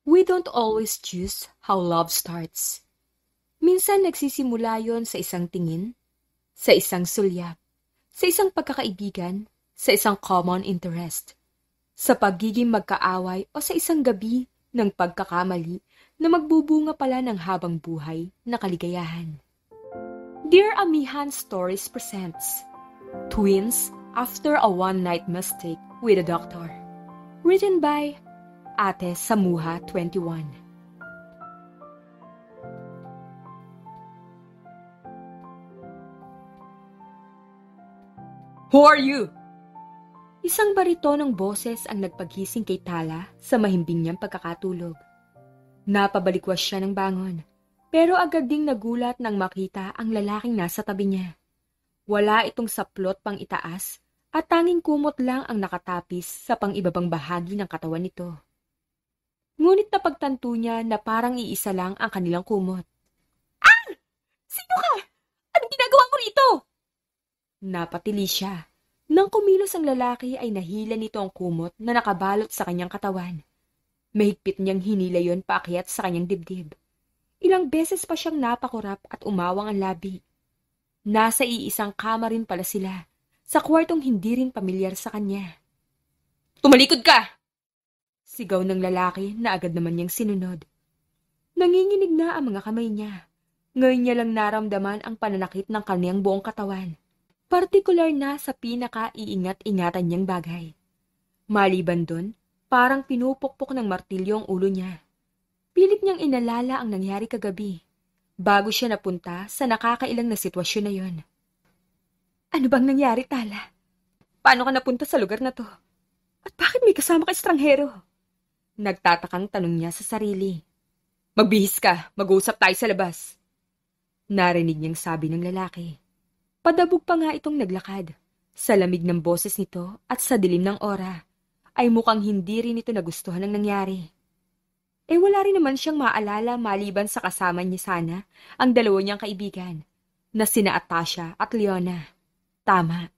We don't always choose how love starts. Minsan nagsisimula yon sa isang tingin, sa isang sulyap, sa isang pagkakaibigan, sa isang common interest, sa pagiging magkaaway o sa isang gabi ng pagkakamali na magbubunga pala ng habang buhay na kaligayahan. Dear Amihan Stories presents Twins After a One-Night Mistake with a Doctor. Written by Ate Samuha 21. Who are you? Isang baritonong boses ang nagpaghising kay Tala sa mahimbing niyang pagkakatulog. Napabalikwas siya ng bangon, pero agad ding nagulat nang makita ang lalaking nasa tabi niya. Wala itong saplot pang itaas at tanging kumot lang ang nakatapis sa pang-ibabang bahagi ng katawan nito. Ngunit napagtanto niya na parang iisa lang ang kanilang kumot. Ah! Sino ka? Anong ginagawa ko rito? Napatili siya. Nang kumilos ang lalaki ay nahila nito ang kumot na nakabalot sa kanyang katawan. Mahigpit niyang hinila yon paakyat sa kanyang dibdib. Ilang beses pa siyang napakurap at umawang ang labi. Nasa iisang kama rin pala sila, sa kwartong hindi rin pamilyar sa kanya. Tumalikod ka! Sigaw ng lalaki na agad naman niyang sinunod. Nanginginig na ang mga kamay niya. Ngayon niya lang naramdaman ang pananakit ng kanyang buong katawan. Partikular na sa pinaka-iingat-ingatan niyang bagay. Maliban dun, parang pinupukpok ng martilyo ang ulo niya. Pilit niyang inalala ang nangyari kagabi, bago siya napunta sa nakakailang na sitwasyon na yon. Ano bang nangyari, Tala? Paano ka napunta sa lugar na to? At bakit may kasama ka estranghero? Nagtatakang tanong niya sa sarili. Magbihis ka, mag-uusap tayo sa labas. Narinig niyang sabi ng lalaki. Padabog pa nga itong naglakad. Sa lamig ng boses nito at sa dilim ng ora, ay mukhang hindi rin ito nagustuhan ng nangyari. Wala rin naman siyang maalala maliban sa kasama niya sana ang dalawa niyang kaibigan, na sina Atasha at Leona. Tama,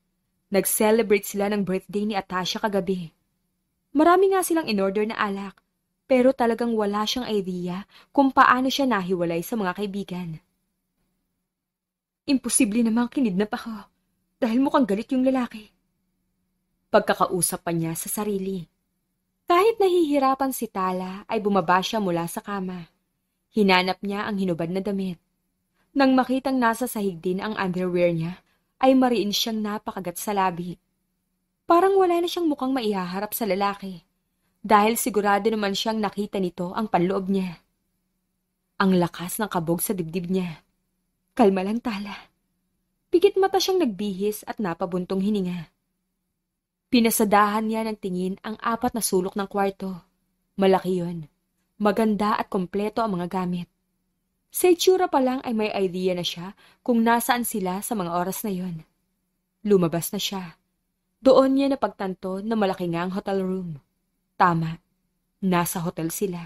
nag-celebrate sila ng birthday ni Atasha kagabi. Marami nga silang in-order na alak, pero talagang wala siyang idea kung paano siya nahiwalay sa mga kaibigan. Imposible namang kinidnap ako dahil mukhang galit yung lalaki. Pagkakausap pa niya sa sarili. Kahit nahihirapan si Tala ay bumaba siya mula sa kama. Hinanap niya ang hinubad na damit. Nang makitang nasa sahig din ang underwear niya, ay mariin siyang napakagat sa labi. Parang wala na siyang mukhang maihaharap sa lalaki dahil sigurado naman siyang nakita nito ang panloob niya. Ang lakas ng kabog sa dibdib niya. Kalma lang, Tala. Pigit mata siyang nagbihis at napabuntong hininga. Pinasadahan niya ng tingin ang 4 na sulok ng kwarto. Malaki yon. Maganda at kompleto ang mga gamit. Sa itsura pa lang ay may idea na siya kung nasaan sila sa mga oras na yon. Lumabas na siya. Doon niya napagtanto na malaki nga ang hotel room. Tama, nasa hotel sila.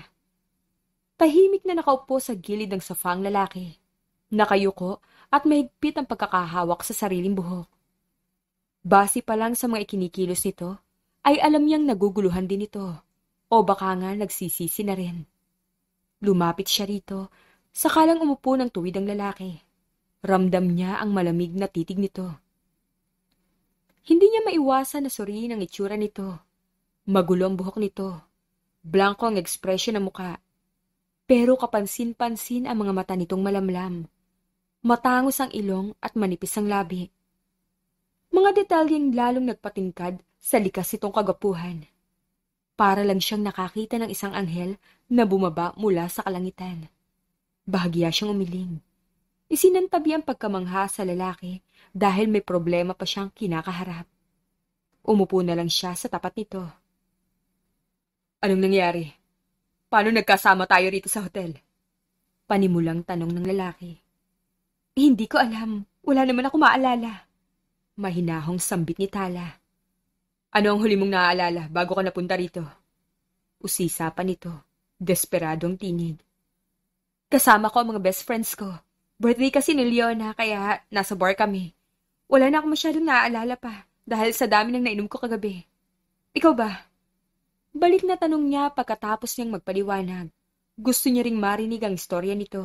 Tahimik na nakaupo sa gilid ng sofa ang lalaki. Nakayuko at mahigpit ang pagkakahawak sa sariling buhok. Base pa lang sa mga ikinikilos nito, ay alam niyang naguguluhan din ito, o baka nga nagsisisi na rin. Lumapit siya rito, sakalang umupo ng tuwid ang lalaki. Ramdam niya ang malamig na titig nito. Hindi niya maiwasan na suriin ang itsura nito. Magulo ang buhok nito. Blanko ang ekspresyon ng muka. Pero kapansin-pansin ang mga mata nitong malamlam. Matangos ang ilong at manipis ang labi. Mga detalyeng lalong nagpatingkad sa likas nitong kagapuhan. Para lang siyang nakakita ng isang anghel na bumaba mula sa kalangitan. Bahagya siyang umiling. Isinantabi ang pagkamangha sa lalaki dahil may problema pa siyang kinakaharap. Umupo na lang siya sa tapat nito. Anong nangyari? Paano nagkasama tayo rito sa hotel? Panimulang tanong ng lalaki. Hindi ko alam. Wala naman ako maalala. Mahinahong sambit ni Tala. Ano ang huli mong naaalala bago ka napunta rito? Usisa pa nito. Desperadong tinig. Kasama ko ang mga best friends ko. Birthday kasi ni Leona kaya nasa bar kami. Wala na ako masyadong naaalala pa dahil sa dami ng nainom ko kagabi. Ikaw ba? Balik na tanong niya pagkatapos niyang magpaliwanag. Gusto niya ring marinig ang istorya nito.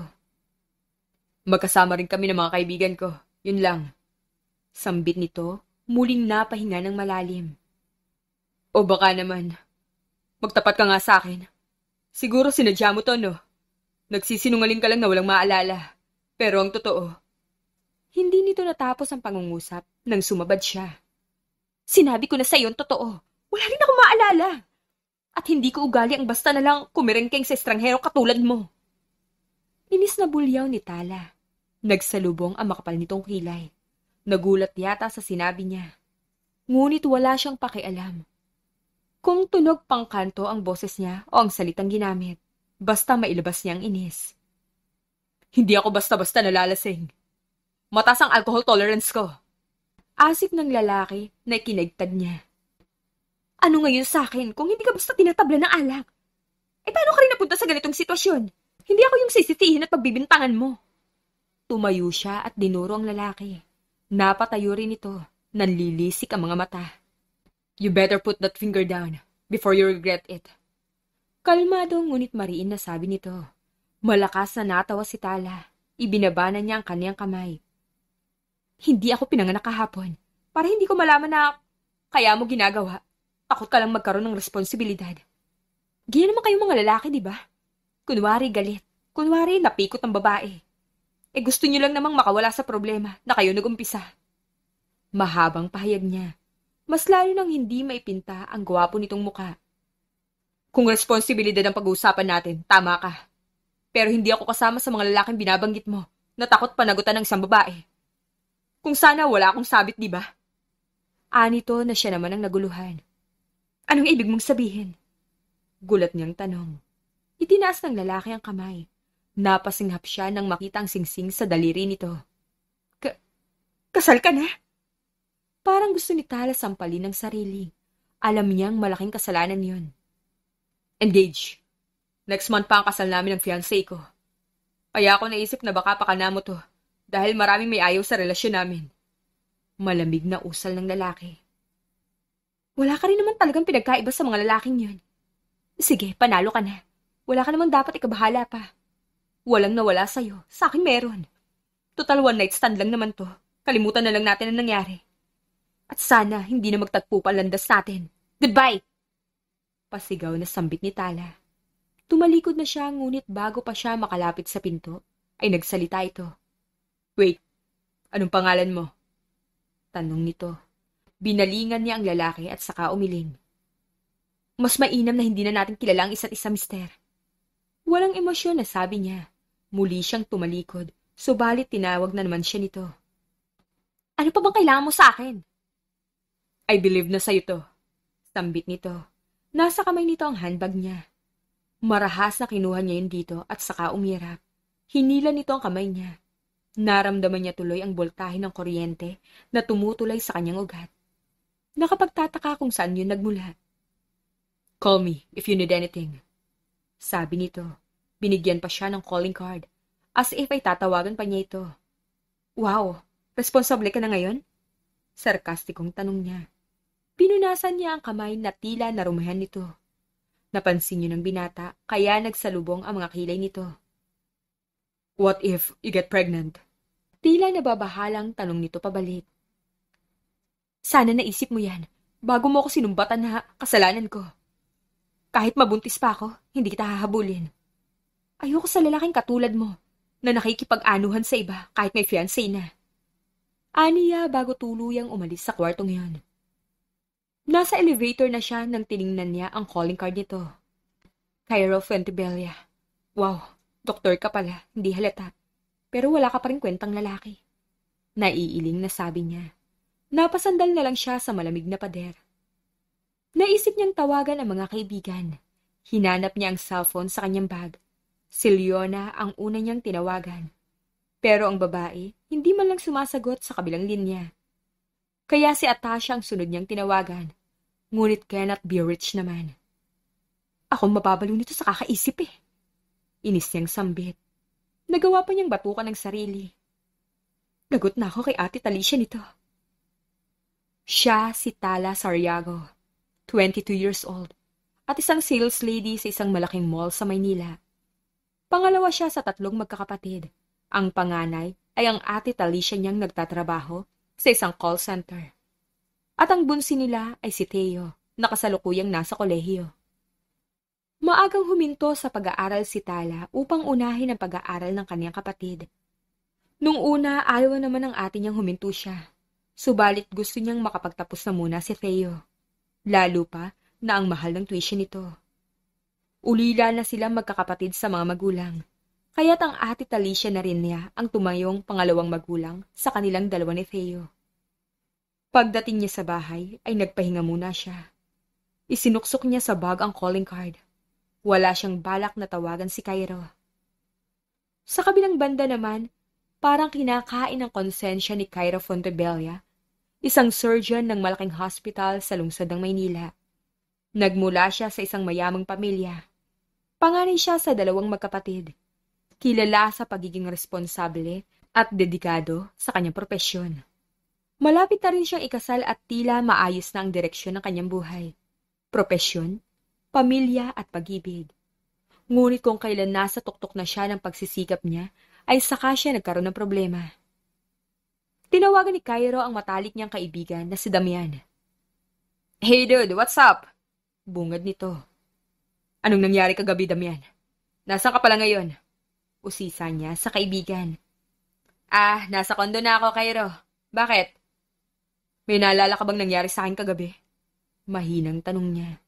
Magkasama rin kami ng mga kaibigan ko. Yun lang. Sambit nito, muling napahinga ng malalim. O baka naman, magtapat ka nga sa akin. Siguro sinadya mo to, no? Nagsisinungaling ka lang na walang maalala. Pero ang totoo, hindi nito natapos ang pangungusap nang sumabad siya. Sinabi ko na sa iyo ang totoo. Wala rin ako maalala. At hindi ko ugali ang basta na lang kumirengkeng sa estranghero katulad mo. Inis na bulyaw ni Tala. Nagsalubong ang makapal nitong kilay. Nagulat yata sa sinabi niya. Ngunit wala siyang pakialam. Kung tunog pang kanto ang boses niya o ang salitang ginamit, basta mailabas niya ang inis. Hindi ako basta-basta nalalasing. Mataas ang alcohol tolerance ko. Asik ng lalaki na ikinagtad niya. Ano ngayon sa akin kung hindi ka basta tinatabla ng alak? Paano ka rin napunta sa ganitong sitwasyon? Hindi ako yung sisitihin at pagbibintangan mo. Tumayo siya at dinuro ang lalaki. Napatayo rin ito. Nanlilisik ang mga mata. You better put that finger down before you regret it. Kalmado ngunit mariin na sabi nito. Malakas na natawa si Tala. Ibinabana niya ang kaniyang kamay. Hindi ako pinanganak kahapon. Para hindi ko malaman na kaya mo ginagawa. Takot ka lang magkaroon ng responsibilidad. Ganyan naman kayong mga lalaki, di ba? Kunwari galit. Kunwari napikot ang babae. Gusto niyo lang namang makawala sa problema na kayo nag-umpisa. Mahabang pahayag niya. Mas lalo nang hindi maipinta ang gwapo nitong muka. Kung responsibilidad ang pag-uusapan natin, tama ka. Pero hindi ako kasama sa mga lalaking binabanggit mo na takot panagutan ng isang babae. Kung sana wala akong sabit, di ba? Anito na siya naman ang naguluhan. Anong ibig mong sabihin? Gulat niyang tanong. Itinaas ng lalaki ang kamay. Napasinghap siya nang makita ang singsing sa daliri nito. Kasal ka na? Parang gusto ni Tala sampalin ng sarili. Alam niyang malaking kasalanan yon. Engage. Next month pa ang kasal namin ng fiancé ko. Kaya ako naisip na baka pakana mo to dahil maraming may ayaw sa relasyon namin. Malamig na usal ng lalaki. Wala ka rin naman talagang pinagkaiba sa mga lalaking yun. Sige, panalo ka na. Wala ka naman dapat ikabahala pa. Walang nawala sa'yo. Sa akin meron. Total one night stand lang naman to. Kalimutan na lang natin ang nangyari. At sana hindi na magtagpo pa landas natin. Goodbye! Pasigaw na sambit ni Tala. Tumalikod na siya ngunit bago pa siya makalapit sa pinto, ay nagsalita ito. Wait, anong pangalan mo? Tanong nito. Binalingan niya ang lalaki at saka umiling. Mas mainam na hindi na natin kilala ang isa't isa, mister. Walang emosyon na sabi niya. Muli siyang tumalikod, subalit tinawag na naman siya nito. Ano pa bang kailangan mo sa akin? I believe na sa'yo to. Sambit nito. Nasa kamay nito ang handbag niya. Marahas na kinuha niya yun dito at saka umirap. Hinila nito ang kamay niya. Naramdaman niya tuloy ang boltahe ng kuryente na tumutulay sa kanyang ugat. Nakapagtataka kung saan yun nagmula. Call me if you need anything. Sabi nito. Binigyan pa siya ng calling card. As if ay tatawagan pa niya ito. Wow, responsable ka na ngayon? Sarkastikong tanong niya. Pinunasan niya ang kamay na tila narumahan nito. Napansin niyo ng binata, kaya nagsalubong ang mga kilay nito. What if you get pregnant? Tila nababahalang tanong nito pabalik. Sana naisip mo yan, bago mo ako sinumbatan na kasalanan ko. Kahit mabuntis pa ako, hindi kita hahabulin. Ayoko sa lalaking katulad mo, na nakikipag-anuhan sa iba kahit may fiancé na. Aniya bago tuluyang umalis sa kwartong yon. Nasa elevator na siya nang tiningnan niya ang calling card nito. Cairo Fuentebella. Wow, doktor ka pala, hindi halata. Pero wala ka pa rin kwentang lalaki. Naiiling na sabi niya. Napasandal na lang siya sa malamig na pader. Naisip niyang tawagan ang mga kaibigan. Hinanap niya ang cellphone sa kanyang bag. Si Leona ang una niyang tinawagan. Pero ang babae, hindi man lang sumasagot sa kabilang linya. Kaya si Atasha ang sunod niyang tinawagan. Ngunit cannot be reached naman. Akong mababalo nito sa kakaisip eh. Inis niyang sambit. Nagawa pa niyang batukan ng sarili. Lagot na ako kay Ate Talisha nito. Siya si Tala Sariago, 22 years old, at isang sales lady sa isang malaking mall sa Maynila. Pangalawa siya sa 3 magkakapatid. Ang panganay ay ang ate Talisha niyang nagtatrabaho sa isang call center. At ang bunsi nila ay si Theo, na kasalukuyang nasa kolehiyo. Maagang huminto sa pag-aaral si Tala upang unahin ang pag-aaral ng kaniyang kapatid. Nung una, ayaw naman ng ate niyang huminto siya. Subalit gusto niyang makapagtapos na muna si Theo. Lalo pa na ang mahal ng tuition nito. Ulila na sila magkakapatid sa mga magulang. Kaya't ang ate Talisha na rin niya ang tumayong pangalawang magulang sa kanilang dalawa ni Theo. Pagdating niya sa bahay ay nagpahinga muna siya. Isinuksok niya sa bag ang calling card. Wala siyang balak na tawagan si Cairo. Sa kabilang banda naman, parang kinakain ng konsensya ni Cairo Fontebella, isang surgeon ng malaking hospital sa lungsod ng Maynila. Nagmula siya sa isang mayamang pamilya. Panganay siya sa 2 magkapatid. Kilala sa pagiging responsable at dedikado sa kanyang propesyon. Malapit na rin siyang ikasal at tila maayos na ang direksyon ng kanyang buhay. Propesyon, pamilya at pag-ibig. Ngunit kung kailan nasa tuktok na siya ng pagsisikap niya, ay saka siya nagkaroon ng problema. Tinawagan ni Cairo ang matalik niyang kaibigan na si Damian. Hey dude, what's up? Bungad nito. Anong nangyari kagabi, Damian? Nasaan ka pala ngayon? Usisa niya sa kaibigan. Nasa kondo na ako, Cairo. Bakit? May naalala ka bang nangyari sa akin kagabi? Mahinang tanong niya.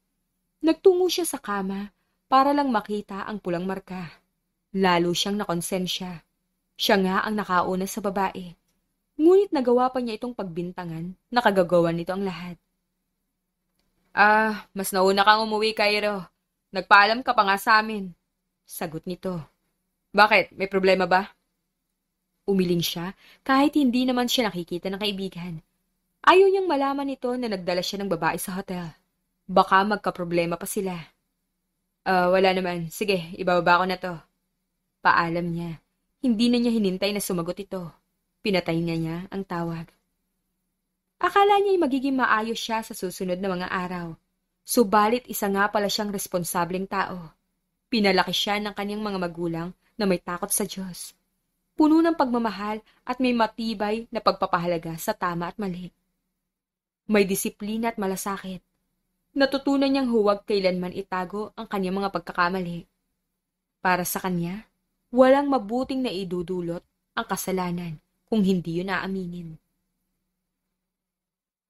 Nagtungo siya sa kama para lang makita ang pulang marka. Lalo siyang nakonsensya. Siya nga ang nakauna sa babae. Ngunit nagawa pa niya itong pagbintangan na kagagawa nito ang lahat. Mas nauna kang umuwi, Cairo. Nagpaalam ka pa nga sa amin. Sagot nito. Bakit? May problema ba? Umiling siya kahit hindi naman siya nakikita ng kaibigan. Ayaw niyang malaman nito na nagdala siya ng babae sa hotel. Baka magkaproblema pa sila. Wala naman. Sige, ibababa ko na to. Paalam niya. Hindi na niya hinintay na sumagot ito. Pinatay niya ang tawag. Akala niya'y magiging maayos siya sa susunod na mga araw. Subalit isa nga pala siyang responsableng tao. Pinalaki siya ng kanyang mga magulang na may takot sa Diyos. Puno ng pagmamahal at may matibay na pagpapahalaga sa tama at mali. May disiplina at malasakit. Natutunan niyang huwag kailanman itago ang kanyang mga pagkakamali. Para sa kanya, walang mabuting na idudulot ang kasalanan kung hindi yun aaminin.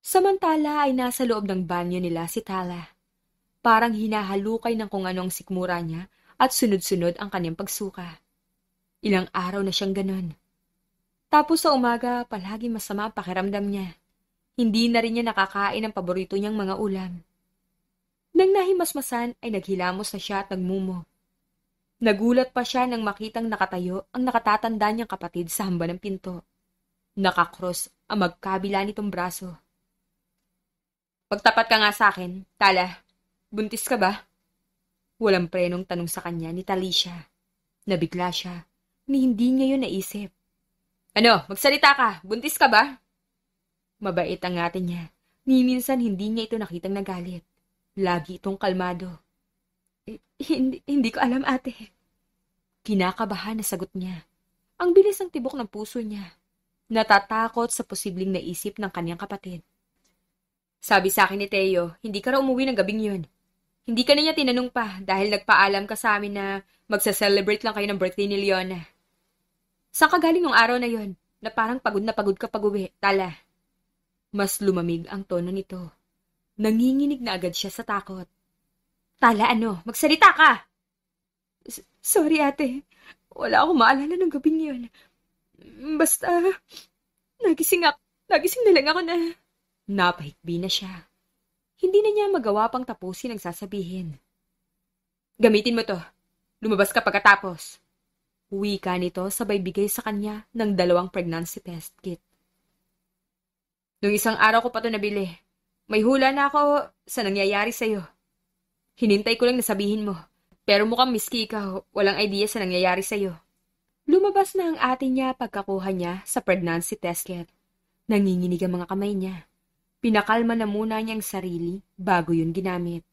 Samantala ay nasa loob ng banyo nila si Tala. Parang hinahalukay ng kung anong sikmura niya at sunod-sunod ang kanyang pagsuka. Ilang araw na siyang ganon. Tapos sa umaga, palagi masama ang pakiramdam niya. Hindi na rin niya nakakain ang paborito niyang mga ulam. Nang nahimasmasan ay naghilamos na siya at nagmumo. Nagulat pa siya nang makitang nakatayo ang nakatatanda niyang kapatid sa hamba ng pinto. Nakakross ang magkabila nitong braso. Pagtapat ka nga sa akin, Tala. Buntis ka ba? Walang prenong tanong sa kanya ni Talisha. Nabigla siya, ni hindi niya yun naisip. Ano, magsalita ka, buntis ka ba? Mabait ang ate niya, ni minsan hindi niya ito nakitang nagalit. Lagi itong kalmado. Hindi ko alam, ate. Kinakabahan na sagot niya. Ang bilis ng tibok ng puso niya. Natatakot sa posibleng naisip ng kanyang kapatid. Sabi sa akin ni Teo, hindi ka raw umuwi ng gabing yun. Hindi ka na niya tinanong pa dahil nagpaalam ka sa amin na magsa-celebrate lang kayo ng birthday ni Leona. Saan ka galing nung araw na yon na parang pagod na pagod ka pag-uwi, Tala? Mas lumamig ang tono nito. Nanginginig na agad siya sa takot. Tala, ano? Magsalita ka! Sorry, ate. Wala akong maalala ng gabing yun. Basta, nagising na lang ako na... Napahikbi na siya. Hindi na niya magawa pang tapusin ang sasabihin. Gamitin mo to. Lumabas ka pagkatapos. Wika nito sabay bigay sa kanya ng 2 pregnancy test kit. Nung isang araw ko pa to nabili. May hula na ako sa nangyayari sa'yo. Hinintay ko lang na sabihin mo. Pero mukhang miski ka, walang idea sa nangyayari sa'yo. Lumabas na ang ate niya pagkakuha niya sa pregnancy test kit. Nanginginig ang mga kamay niya. Pinakalma na muna niyang sarili bago yun ginamit.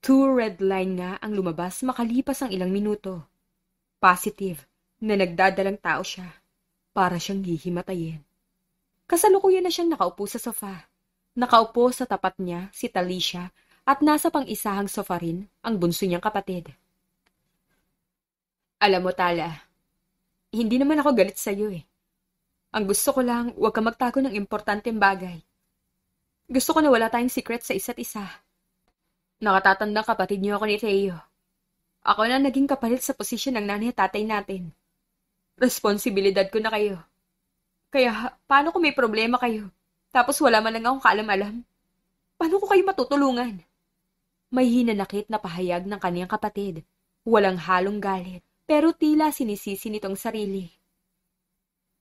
Two red line nga ang lumabas makalipas ang ilang minuto. Positive na nagdadalang tao siya. Para siyang hihimatayin. Kasalukuyan na siyang nakaupo sa sofa. Nakaupo sa tapat niya si Talisha at nasa pang-isahang sofa rin ang bunso niyang kapatid. Alam mo, Tala, hindi naman ako galit sa'yo eh. Ang gusto ko lang, huwag ka magtago ng importanteng bagay. Gusto ko na wala tayong secret sa isa't isa. Nakatatandang kapatid niyo ako ni Theo. Ako na naging kapalit sa posisyon ng nanay at tatay natin. Responsibilidad ko na kayo. Kaya, paano kung may problema kayo? Tapos wala man lang akong kaalam-alam? Paano ko kayo matutulungan? May hinanakit na pahayag ng kaniyang kapatid. Walang halong galit, pero tila sinisisi nitong sarili.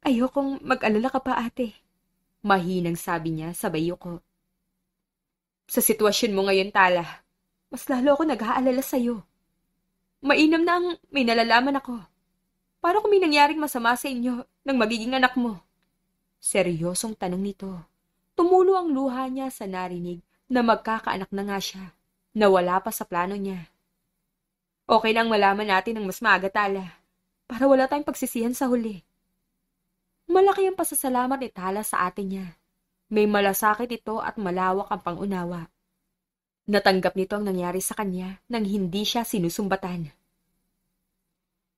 Ayokong mag-alala ka pa, ate. Mahinang sabi niya sa bayo ko. Sa sitwasyon mo ngayon, Tala, mas lalo ako nag-aalala sa'yo. Mainam na ang may nalalaman ako. Paano kung may nangyaring masama sa inyo ng magiging anak mo? Seryosong tanong nito. Tumulo ang luha niya sa narinig na magkakaanak na nga siya, na wala pa sa plano niya. Okay lang malaman natin ng mas maaga, Tala, para wala tayong pagsisihan sa huli. Malaki ang pasasalamat ni Tala sa ate niya. May malasakit ito at malawak ang pangunawa. Natanggap nito ang nangyari sa kanya nang hindi siya sinusumbatan.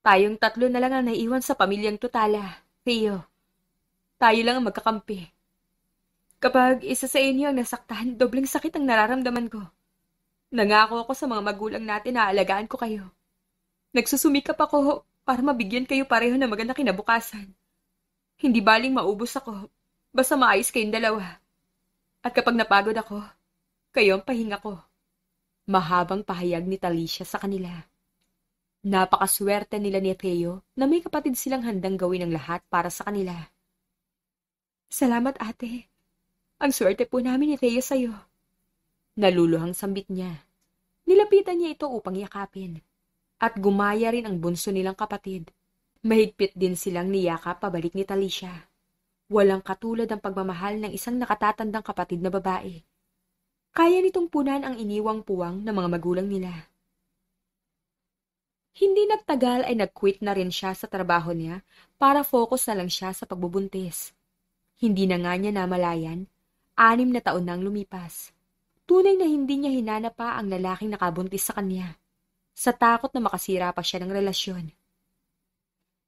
Tayong tatlo na lang ang naiwan sa pamilyang to, Tala. Theo, tayo lang ang magkakampi. Kapag isa sa inyo ang nasaktan, dobleng sakit ang nararamdaman ko. Nangako ako sa mga magulang natin na aalagaan ko kayo. Nagsusumikap ako para mabigyan kayo pareho ng magandang kinabukasan. Hindi baling maubos ako, basta maayos kayong dalawa. At kapag napagod ako, kayo ang pahinga ko. Mahabang pahayag ni Talisha sa kanila. Napakaswerte nila ni Theo na may kapatid silang handang gawin ang lahat para sa kanila. Salamat, ate. Ang swerte po namin ni Theo sa'yo. Naluluhang sambit niya. Nilapitan niya ito upang yakapin. At gumaya rin ang bunso nilang kapatid. Mahigpit din silang niyakap pabalik ni Talisha. Walang katulad ang pagmamahal ng isang nakatatandang kapatid na babae. Kaya nitong punan ang iniwang puwang ng mga magulang nila. Hindi nagtagal ay nag-quit na rin siya sa trabaho niya para focus na lang siya sa pagbubuntis. Hindi na nga niya namalayan, 6 na taon nang lumipas. Tunay na hindi niya hinanap pa ang lalaking nakabuntis sa kanya, sa takot na makasira pa siya ng relasyon.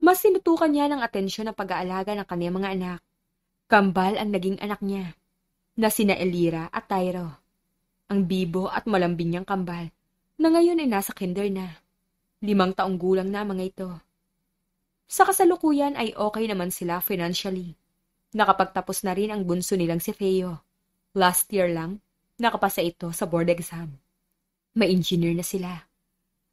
Mas sinutukan niya ng atensyon ang pag-aalaga ng kanyang mga anak. Kambal ang naging anak niya, na sina Elira at Tyro. Ang bibo at malambing niyang kambal, na ngayon ay nasa kinder na. 5 taong gulang na mga ito. Sa kasalukuyan ay okay naman sila financially. Nakapagtapos na rin ang bunso nilang si Theo. Last year lang, nakapasa ito sa board exam. May engineer na sila.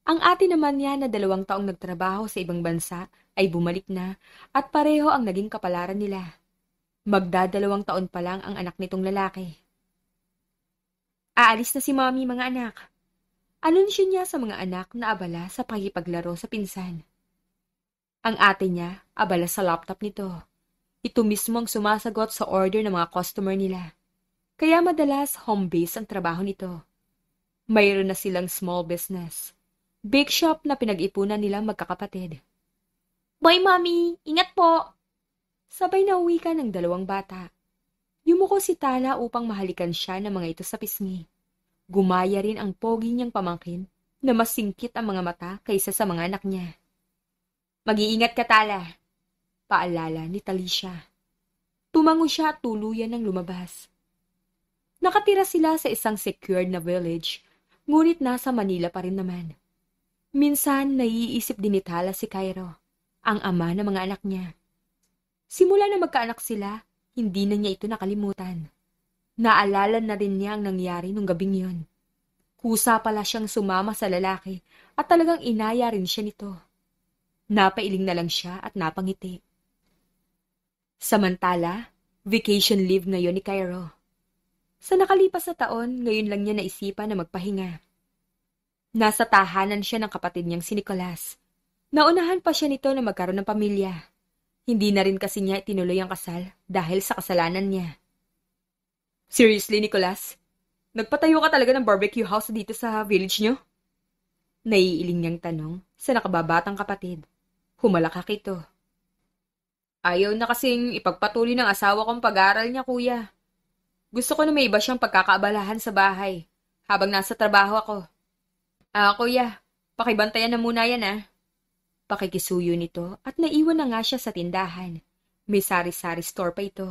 Ang ate naman niya na 2 taong nagtrabaho sa ibang bansa ay bumalik na at pareho ang naging kapalaran nila. Magda2 taon pa lang ang anak nitong lalaki. Aalis na si Mommy, mga anak. Anunsyo niya sa mga anak na abala sa pakipaglaro sa pinsan. Ang ate niya abala sa laptop nito. Ito mismo ang sumasagot sa order ng mga customer nila. Kaya madalas home-based ang trabaho nito. Mayroon na silang small business. Bake shop na pinag-ipunan nilang magkakapatid. Bye, Mommy! Ingat po! Sabay na uwi ka ng 2 bata. Yumuko si Tala upang mahalikan siya ng mga ito sa pisngi. Gumaya rin ang pogi niyang pamangkin na mas singkit ang mga mata kaysa sa mga anak niya. Mag-iingat ka, Tala, paalala ni Talisha. Tumango siya at tuluyan ng lumabas. Nakatira sila sa isang secured na village, ngunit nasa Manila pa rin naman. Minsan, naiisip din ni Tala si Cairo, ang ama ng mga anak niya. Simula na magkaanak sila, hindi na niya ito nakalimutan. Naalala na rin niya ang nangyari nung gabing yon. Kusa pala siyang sumama sa lalaki at talagang inaya rin siya nito. Napailing na lang siya at napangiti. Samantala, vacation leave ngayon ni Cairo. Sa nakalipas na taon, ngayon lang niya naisipan na magpahinga. Nasa tahanan siya ng kapatid niyang si Nicolas. Naunahan pa siya nito na magkaroon ng pamilya. Hindi na rin kasi niya itinuloy ang kasal dahil sa kasalanan niya. Seriously, Nicolas? Nagpatayo ka talaga ng barbecue house dito sa village nyo? Naiiling niyang tanong sa nakababatang kapatid. Humalakak ito. Ayaw na kasing ipagpatuloy ng asawa kong pag-aaral niya, kuya. Gusto ko na may iba siyang pagkakaabalahan sa bahay habang nasa trabaho ako. Kuya, pakibantayan na muna yan Pakikisuyo nito at naiwan na nga siya sa tindahan. May sari-sari store pa ito.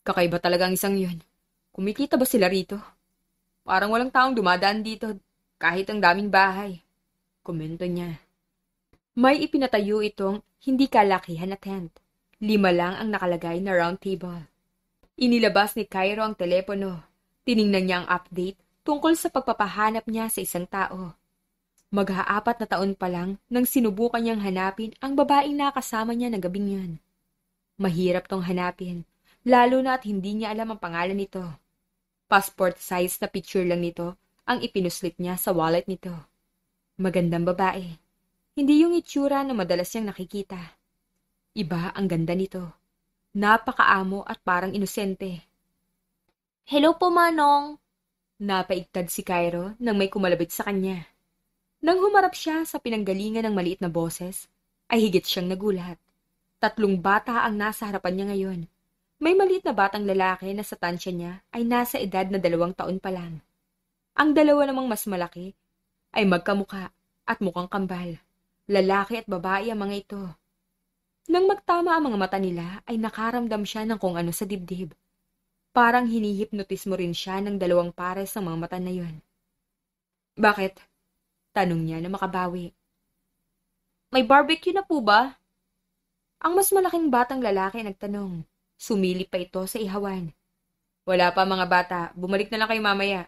Kakaiba talaga ang isang yun. Kumikita ba sila rito? Parang walang taong dumadaan dito kahit ang daming bahay. Komento niya. May ipinatayo itong hindi kalakihan na tent. 5 lang ang nakalagay na round table. Inilabas ni Cairo ang telepono. Tiningnan niya ang update tungkol sa pagpapahanap niya sa isang tao. Mag-4 na taon pa lang nang sinubukan niyang hanapin ang babaeng nakasama niya ng gabing yun. Mahirap tong hanapin, lalo na at hindi niya alam ang pangalan nito. Passport size na picture lang nito ang ipinuslit niya sa wallet nito. Magandang babae. Hindi yung itsura na madalas niyang nakikita. Iba ang ganda nito. Napakaamo at parang inosente. Hello po, Manong! Napaigtad si Cairo nang may kumalabit sa kanya. Nang humarap siya sa pinanggalingan ng maliit na boses, ay higit siyang nagulat. 3 bata ang nasa harapan niya ngayon. May maliit na batang lalaki na sa tansya niya ay nasa edad na 2 taon pa lang. Ang dalawa namang mas malaki ay magkamuka at mukhang kambal. Lalaki at babae ang mga ito. Nang magtama ang mga mata nila ay nakaramdam siya ng kung ano sa dibdib. Parang hinihipnotismo rin siya ng 2 pares ng mga mata na yun. Bakit? Tanong niya na makabawi. May barbecue na po ba? Ang mas malaking batang lalaki nagtanong. Sumilip pa ito sa ihawan. Wala pa mga bata, bumalik na lang kayo mamaya.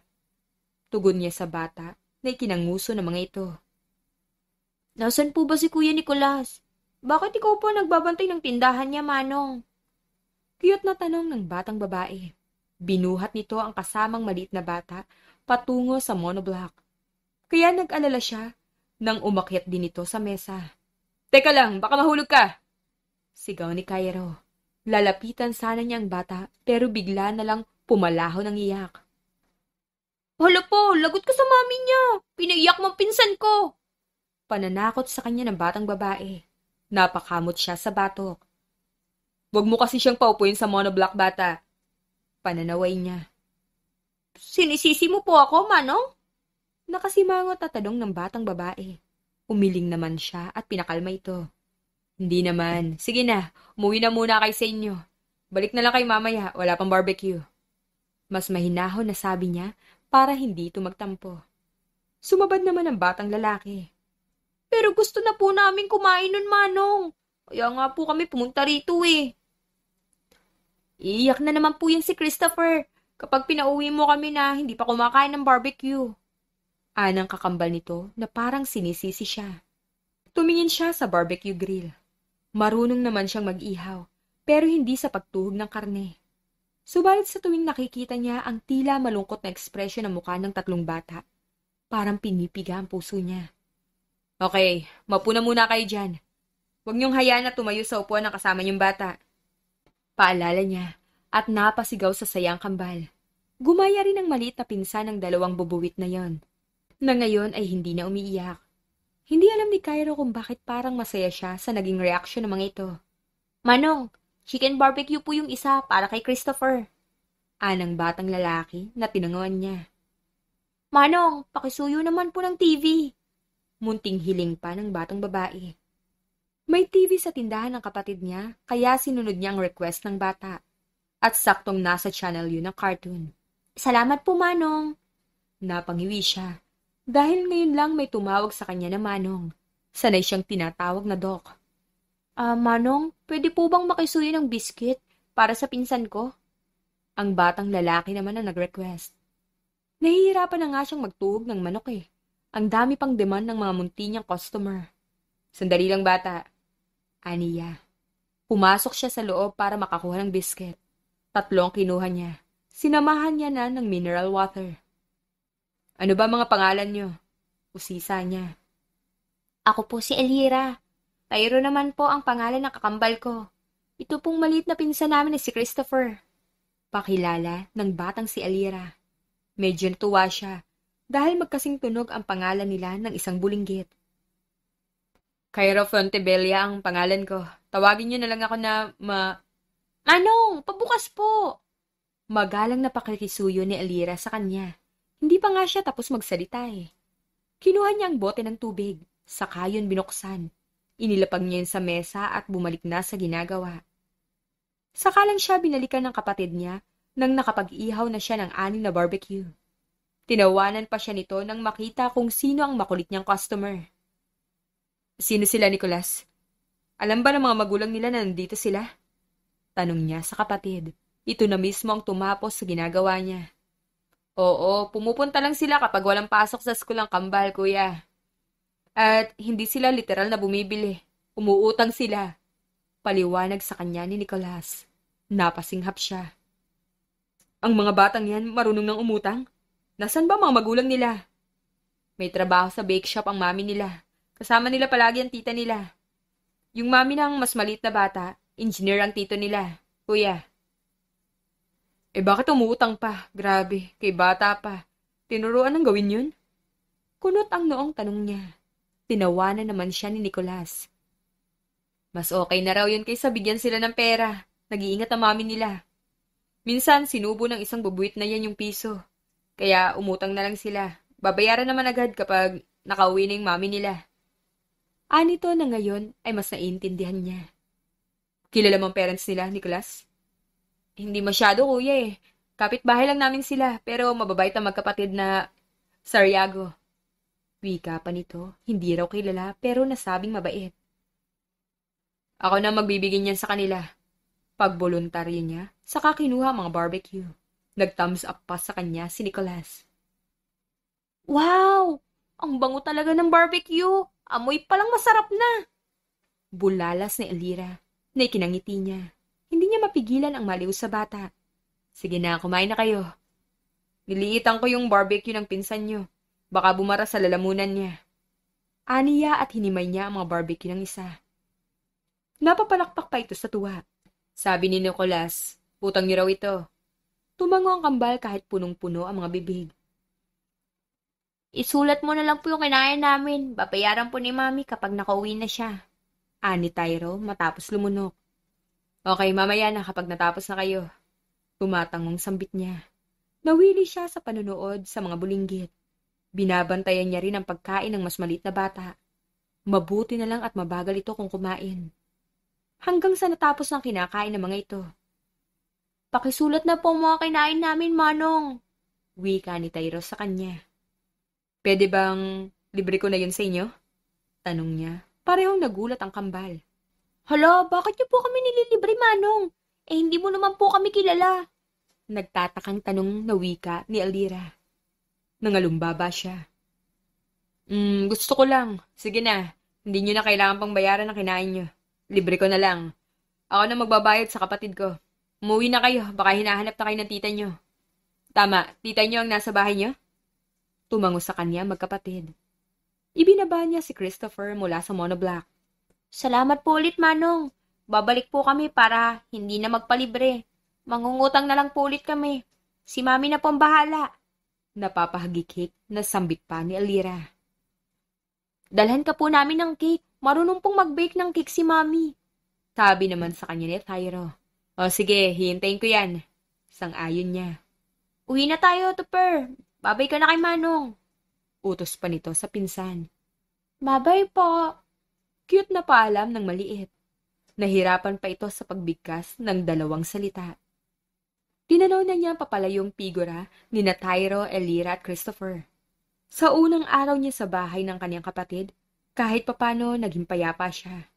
Tugon niya sa bata na ikinanguso ng mga ito. Nasaan po ba si Kuya Nicolas? Bakit ikaw po nagbabantay ng tindahan niya, Manong? Cute na tanong ng batang babae. Binuhat nito ang kasamang maliit na bata patungo sa monoblock. Kaya nag-alala siya nang umakyat din ito sa mesa. Teka lang, baka mahulog ka! Sigaw ni Cairo. Lalapitan sana niya ang bata pero bigla na lang pumalaho ng iyak. Hala po, lagot ka sa mami niya! Pinaiyak mong pinsan ko! Pananakot sa kanya ng batang babae. Napakamot siya sa batok. Huwag mo kasi siyang paupuin sa monoblock, bata. Pananaway niya. Sinisisi mo po ako, Manong? Nakasimangot at tanong ng batang babae. Umiling naman siya at pinakalma ito. Hindi naman. Sige na, umuwi na muna kayo sa inyo. Balik na lang kayo mamaya, wala pang barbecue. Mas mahinahon na sabi niya para hindi ito magtampo. Sumabad naman ang batang lalaki. Pero gusto na po namin kumain nun, Manong. Kaya nga po kami pumunta rito Iiyak na naman po yan si Christopher kapag pinauwi mo kami na hindi pa kumakain ng barbecue. Anang kakambal nito na parang sinisisi siya. Tumingin siya sa barbecue grill. Marunong naman siyang mag-ihaw, pero hindi sa pagtuhog ng karne. Subalit sa tuwing nakikita niya ang tila malungkot na ekspresyon ng mukha ng 3 bata, parang pinipiga ang puso niya. Okay, mapuna muna kayo dyan. Huwag niyong hayaan na tumayo sa upuan ng kasama niyong bata. Paalala niya at napasigaw sa sayang kambal. Gumaya rin ang maliit na pinsan ng 2 bubuwit na yon, na ngayon ay hindi na umiiyak. Hindi alam ni Cairo kung bakit parang masaya siya sa naging reaksyon ng mga ito. Manong, chicken barbecue po yung isa para kay Christopher. Anang batang lalaki na tinanguan niya. Manong, pakisuyo naman po ng TV. Munting hiling pa ng batang babae. May TV sa tindahan ng kapatid niya, kaya sinunod niya ang request ng bata. At saktong nasa channel yun ng cartoon. Salamat po, Manong. Napangiwi siya. Dahil ngayon lang may tumawag sa kanya na Manong. Sanay siyang tinatawag na Doc. Manong, pwede po bang makisuyo ng biscuit para sa pinsan ko? Ang batang lalaki naman ang nag-request. Nahihirapan na nga siyang magtuhog ng manok Ang dami pang demand ng mga munti niyang customer. Sandali lang, bata. Aniya. Pumasok siya sa loob para makakuha ng biscuit. 3 kinuha niya. Sinamahan niya na ng mineral water. Ano ba mga pangalan niyo? Usisa niya. Ako po si Elira. Cairo naman po ang pangalan ng kakambal ko. Ito pong maliit na pinsan namin si Christopher. Pakilala ng batang si Elira. Medyo natuwa siya dahil magkasing tunog ang pangalan nila ng isang bulinggit. Cairo Fontebella ang pangalan ko. Tawagin niyo na lang ako na Manong, pabukas po! Magalang na pakikisuyo ni Elira sa kanya. Hindi pa nga siya tapos magsalita eh. Kinuha niya ang bote ng tubig, saka yun binuksan. Inilapag niya yun sa mesa at bumalik na sa ginagawa. Saka lang siya binalikan ng kapatid niya nang nakapag-ihaw na siya ng 6 na barbecue. Tinawanan pa siya nito nang makita kung sino ang makulit niyang customer. Sino sila, Nicholas? Alam ba ng mga magulang nila na nandito sila? Tanong niya sa kapatid. Ito na mismo ang tumapos sa ginagawa niya. Oo, pumupunta lang sila kapag walang pasok sa school ang kambal, kuya. At hindi sila literal na bumibili. Umuutang sila. Paliwanag sa kanya ni Nicholas. Napasinghap siya. Ang mga batang yan marunong ng umutang? Nasaan ba mga magulang nila? May trabaho sa bake shop ang mami nila. Kasama nila palagi ang tita nila. Yung mami ng mas maliit na bata, engineer ang tito nila, kuya. Bakit umuutang pa? Grabe, kay bata pa. Tinuruan ng gawin yun? Kunot ang noong tanong niya. Tinawanan naman siya ni Nicholas. Mas okay na raw yun kaysa bigyan sila ng pera. Nag-iingat ang mami nila. Minsan, sinubo ng isang bubuit na yan yung piso. Kaya umutang na lang sila. Babayaran naman agad kapag nakauwi na yung mami nila. Anito na ngayon ay mas naiintindihan niya. Kilala mong parents nila, Nicholas? Hindi masyado, kuya eh. Kapit-bahay lang namin sila, pero mababait ang magkapatid na Sariago. Wika pa nito, hindi raw kilala pero nasabing mabait. Ako na magbibigay niyan sa kanila. Pagboluntaryo niya, saka kinuha mga barbecue. Nag-thumbs up pa sa kanya si Nicholas. Wow! Ang bango talaga ng barbecue! Amoy palang masarap na! Bulalas ni Elira, na ikinangiti niya. Hindi niya mapigilan ang maliw sa bata. Sige na, kumain na kayo. Niliitan ko yung barbecue ng pinsan niyo. Baka bumara sa lalamunan niya. Aniya at hinimay niya ang mga barbecue ng isa. Napapalakpak pa ito sa tuwa. Sabi ni Nicholas, utang niyo raw ito. Tumango ang kambal kahit punong-puno ang mga bibig. Isulat mo na lang po yung kinain namin. Babayaran po ni Mami kapag nakauwi na siya. Ani Tyro matapos lumunok. Okay, mamaya na kapag natapos na kayo. Tumatangong sambit niya. Nawili siya sa panonood sa mga bulinggit. Binabantayan niya rin ang pagkain ng mas maliit na bata. Mabuti na lang at mabagal ito kung kumain. Hanggang sa natapos ng kinakain ng mga ito. Pakisulat na po ang mga kinain namin, Manong. Wika ni Tyro sa kanya. Pwede bang libre ko na yun sa inyo? Tanong niya. Parehong nagulat ang kambal. Hala, bakit niyo po kami nililibre, Manong? Hindi mo naman po kami kilala. Nagtatakang tanong na wika ni Elira. Nangalumbaba siya. Gusto ko lang. Sige na. Hindi nyo na kailangan pang bayaran ng kinain nyo. Libre ko na lang. Ako na magbabayad sa kapatid ko. Umuwi na kayo. Baka hinahanap na kayo ng tita nyo. Tama, tita nyo ang nasa bahay nyo? Tumango sa kanya magkapatid. Ibinaba niya si Christopher mula sa monoblock. Salamat po ulit, Manong. Babalik po kami para hindi na magpalibre. Mangungutang na lang po ulit kami. Si Mami na po ang bahala. Napapahagikik na sambit pa ni Elira. Dalhan ka po namin ng cake. Marunong pong mag-bake ng cake si Mami. Sabi naman sa kanya ni Tyro. O sige, hihintayin ko yan. Sang-ayon niya. Uwi na tayo, Tupper. Babay ka na kay Manong. Utos pa nito sa pinsan. Babay po. Cute na paalam ng maliit. Nahirapan pa ito sa pagbigkas ng 2 salita. Tinanaw na niya papalayong figura ni Tyro, Elira at Christopher. Sa unang araw niya sa bahay ng kanyang kapatid, kahit papano naging payapa siya.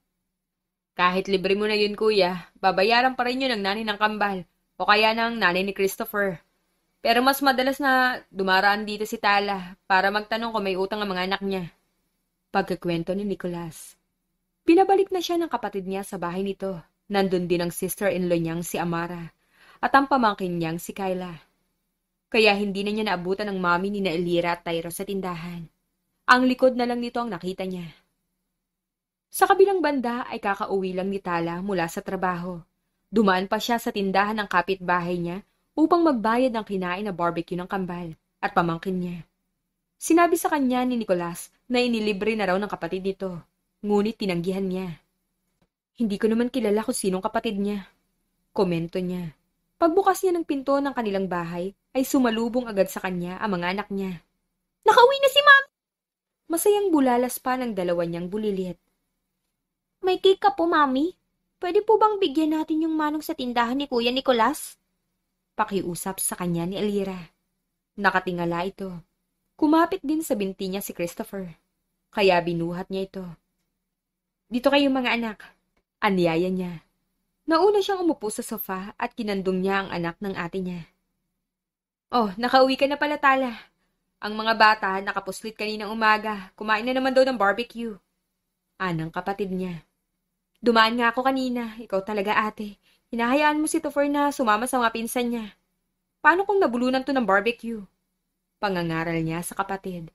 Kahit libre mo na yun, kuya, babayaran pa rin yun ng nanay ng kambal o kaya ng nanay ni Christopher. Pero mas madalas na dumaraan dito si Tala para magtanong kung may utang ang mga anak niya. Pagkakwento ni Nicholas. Pinabalik na siya ng kapatid niya sa bahay nito. Nandun din ang sister-in-law niyang si Amara at ang pamangkin niyang si Kyla. Kaya hindi na niya naabutan ng mami ni na Elira at Tyro sa tindahan. Ang likod na lang nito ang nakita niya. Sa kabilang banda ay kakauwi lang ni Tala mula sa trabaho. Dumaan pa siya sa tindahan ng kapitbahay niya upang magbayad ng kinain na barbecue ng kambal at pamangkin niya. Sinabi sa kanya ni Nicolas na inilibre na raw ng kapatid nito, ngunit tinanggihan niya. Hindi ko naman kilala kung sinong kapatid niya. Komento niya. Pagbukas niya ng pinto ng kanilang bahay, ay sumalubong agad sa kanya ang mga anak niya. Nakauwi na si Mami! Masayang bulalas pa ng dalawa niyang bulilit. May cake ka po, Mami? Pwede po bang bigyan natin yung manong sa tindahan ni Kuya Nicolas? Pakiusap sa kanya ni Elira. Nakatingala ito. Kumapit din sa binti niya si Christopher. Kaya binuhat niya ito. Dito kayo mga anak. Anyaya niya. Nauna siyang umupo sa sofa at kinandong niya ang anak ng ate niya. Oh, nakauwi ka na pala, Tala. Ang mga bata nakapuslit kaninang umaga. Kumain na naman daw ng barbecue. Anang kapatid niya. Dumaan nga ako kanina. Ikaw talaga, ate. Hinahayaan mo si Topher na sumama sa mga pinsan niya. Paano kung nabulunan to ng barbecue? Pangangaral niya sa kapatid.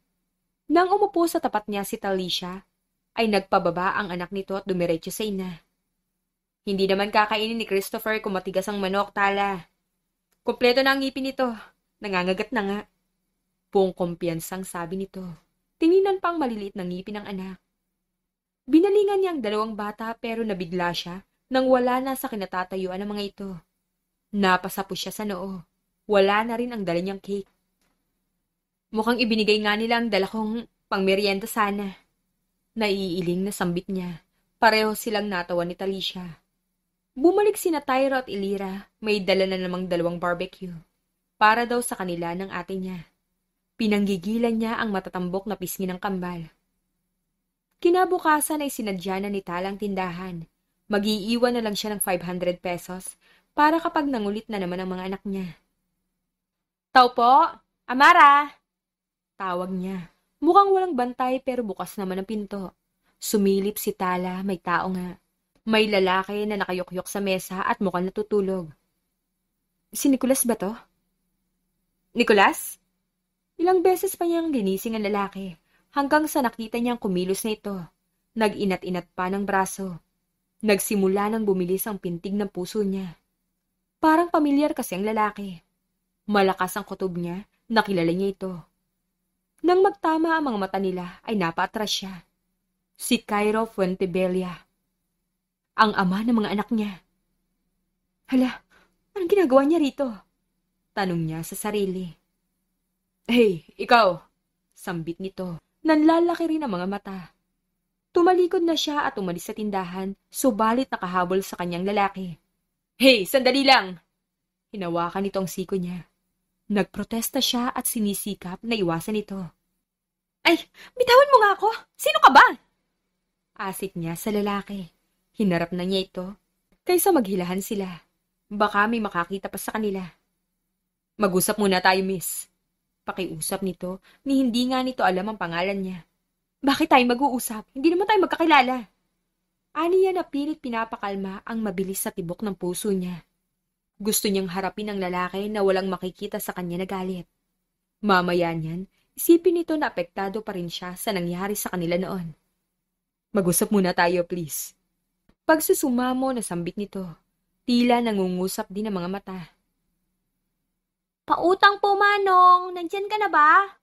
Nang umupo sa tapat niya si Talisha, ay nagpababa ang anak nito at dumiretso sa ina. Hindi naman kakainin ni Christopher kung matigas ang manok, Tala. Kompleto na ang ngipin nito. Nangangagat na nga. Buong kumpiyansang sabi nito. Tinginan pa ang maliliit na ngipin ng anak. Binalingan niya ang dalawang bata pero nabigla siya nang wala na sa kinatatayuan ng mga ito. Napasapo siya sa noo. Wala na rin ang dala niyang cake. Mukhang ibinigay nga nila ang dala kong pangmeryenda sana. Naiiling na sambit niya. Pareho silang natawa ni Talisha. Bumalik sina Tyra at Elira, may dala na namang dalawang barbecue. Para daw sa kanila ng ate niya. Pinanggigilan niya ang matatambok na pisngi ng kambal. Kinabukasan ay sinadya na ni Talang tindahan. Mag-iiwan na lang siya ng 500 pesos para kapag nangulit na naman ang mga anak niya. Tao po! Amara! Tawag niya. Mukhang walang bantay pero bukas naman ang pinto. Sumilip si Tala, may tao nga. May lalaki na nakayukyok sa mesa at mukhang natutulog. Si Nicolas ba to? Nicolas? Ilang beses pa niyang ginising ang lalaki. Hanggang sa nakita niyang kumilos na ito. Nag-inat-inat pa ng braso. Nagsimula nang bumilis ang pintig ng puso niya. Parang pamilyar kasi ang lalaki. Malakas ang kutob niya, nakilala niya ito. Nang magtama ang mga mata nila, ay napaatras siya. Si Cairo Fuentebella. Ang ama ng mga anak niya. Hala, anong ginagawa niya rito? Tanong niya sa sarili. Hey, ikaw! Sambit nito. Nanlalaki rin ang mga mata. Tumalikod na siya at umalis sa tindahan, subalit nakahabol sa kanyang lalaki. Hey, sandali lang! Hinawakan nito ang siko niya. Nagprotesta siya at sinisikap na iwasan ito. Ay, bitawan mo nga ako! Sino ka ba? Asik niya sa lalaki. Hinarap na niya ito, kaysa maghilahan sila. Baka may makakita pa sa kanila. Mag-usap muna tayo, miss. Pakiusap nito, ni hindi nga nito alam ang pangalan niya. Bakit tayo mag-uusap? Hindi naman tayo magkakilala. Aniya na pilit pinapakalma ang mabilis sa tibok ng puso niya. Gusto niyang harapin ang lalaki na walang makikita sa kanya na galit. Mamaya niyan, isipin nito na apektado pa rin siya sa nangyari sa kanila noon. Mag-usap muna tayo, please. Pagsusumamo na sambit nito, tila nangungusap din ang mga mata. Pautang po, Manong. Nandyan ka na ba?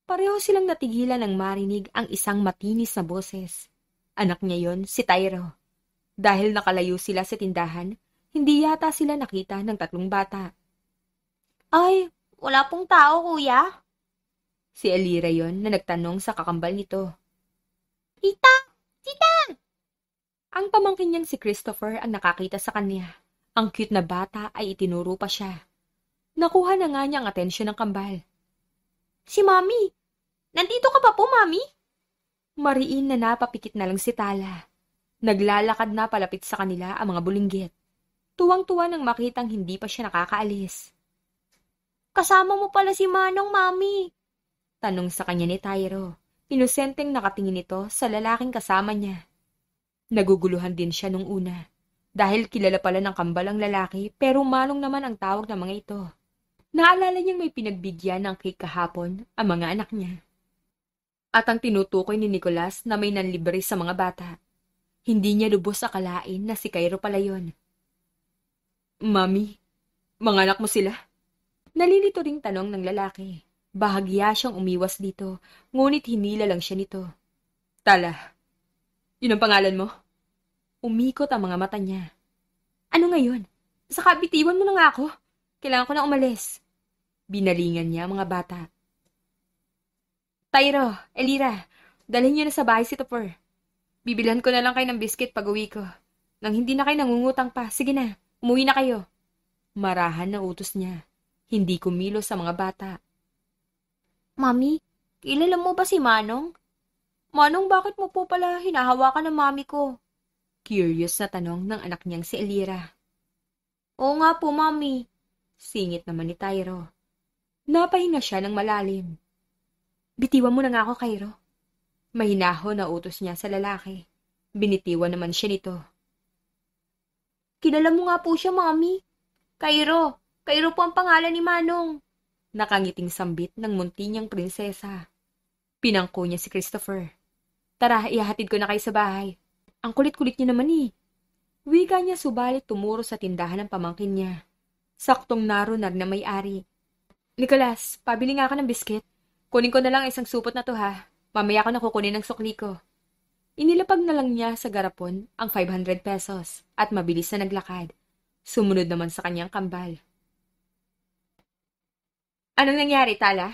Pareho silang natigilan nang marinig ang isang matinis na boses. Anak niya yon, si Tyro. Dahil nakalayo sila sa tindahan, hindi yata sila nakita ng tatlong bata. Ay, wala pong tao, kuya. Si Elira yon na nagtanong sa kakambal nito. Tita! Tita! Ang pamangkin niyang si Christopher ang nakakita sa kanya. Ang cute na bata ay itinuro pa siya. Nakuha na nga niya ang atensyon ng kambal. Si Mami! Nandito ka pa po, Mami? Mariin na napapikit na lang si Tala. Naglalakad na palapit sa kanila ang mga bulinggit. Tuwang-tuwa nang makitang hindi pa siya nakakaalis. Kasama mo pala si Manong, Mami? Tanong sa kanya ni Tyro. Inosenteng nakatingin ito sa lalaking kasama niya. Naguguluhan din siya nung una. Dahil kilala pala ng kambal ang lalaki pero Manong naman ang tawag ng mga ito. Naalala niyang may pinagbigyan ng cake kahapon ang mga anak niya. At ang tinutukoy ni Nicolas na may nanlibre sa mga bata. Hindi niya lubos akalain na si Cairo pala yon. Mami, mga anak mo sila? Nalilito ring tanong ng lalaki. Bahagya siyang umiwas dito, ngunit hinila lang siya nito. Tala, yun ang pangalan mo? Umikot ang mga mata niya. Ano ngayon? Saka bitiwan mo na nga ako. Kailangan ko na umalis. Binalingan niya ang mga bata. Tyro, Elira, dalhin niyo na sa bahay si Topper. Bibilhan ko na lang kayo ng biscuit pag uwi ko. Nang hindi na kayo nangungutang pa, sige na, umuwi na kayo. Marahan na utos niya. Hindi kumilos sa mga bata. Mami, kilala mo ba si Manong? Manong, bakit mo po pala hinahawakan ng mami ko? Curious na tanong ng anak niyang si Elira. Oo nga po, mami. Singit naman ni Tyro. Napahinga siya ng malalim. Bitiwan mo na nga ako, Cairo. Mahinahon na utos niya sa lalaki. Binitiwan naman siya nito. Kilala mo nga po siya, mami. Cairo po ang pangalan ni Manong. Nakangiting sambit ng munti niyang prinsesa. Pinangko niya si Christopher. Tara, ihahatid ko na kayo sa bahay. Ang kulit-kulit niya naman eh. Wika niya subalit tumuro sa tindahan ng pamangkin niya. Saktong narunag na may-ari. Nicholas, pabili nga ako ng biscuit. Kunin ko na lang isang supot na to ha. Mamaya ko na kukunin ng sukli ko. Inilapag na lang niya sa garapon ang 500 pesos at mabilis na naglakad. Sumunod naman sa kanyang kambal. Anong nangyari, Tala?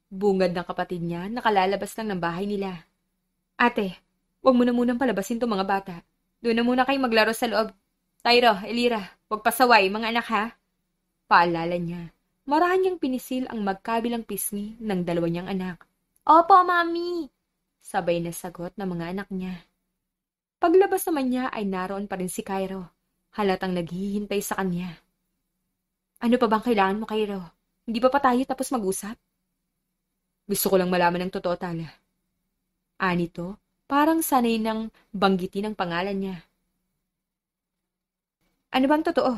Bungad ng kapatid niya, nakalalabas lang ng bahay nila. Ate, huwag mo na munang palabasin to mga bata. Doon na muna kayo maglaro sa loob. Tyro, Elira, huwag pasaway, mga anak ha. Paalala niya. Marahan niyang pinisil ang magkabilang pisngi ng dalawa niyang anak. Opo, mami! Sabay na sagot ng mga anak niya. Paglabas naman niya ay naroon pa rin si Cairo. Halatang naghihintay sa kanya. Ano pa bang kailangan mo, Cairo? Hindi pa tayo tapos mag-usap? Gusto ko lang malaman ng totoo, Tala. Anito, parang sanay nang banggitin ang pangalan niya. Ano bang totoo?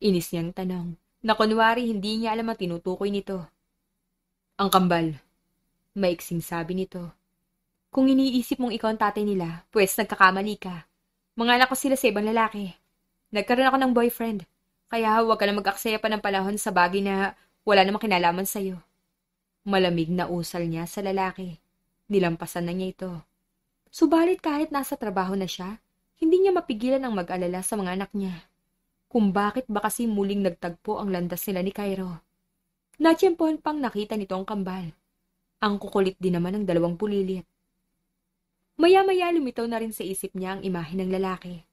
Inis niyang tanong, na kunwari hindi niya alam ang tinutukoy nito. Ang kambal. Maiksing sabi nito. Kung iniisip mong ikaw ang tatay nila, pues nagkakamali ka. Mga anak ko sila sa ibang lalaki. Nagkaroon ako ng boyfriend, kaya huwag ka na mag-aksaya pa ng panahon sa bagay na wala namang kinalaman sa'yo. Malamig na usal niya sa lalaki. Nilampasan na niya ito. Subalit kahit nasa trabaho na siya, hindi niya mapigilan ang mag-alala sa mga anak niya. Kung bakit ba kasi muling nagtagpo ang landas nila ni Cairo. Natsyempohan pang nakita nito ang kambal. Ang kukulit din naman ng dalawang pulilit. Maya-maya lumitaw na rin sa isip niya ang imahe ng lalaki.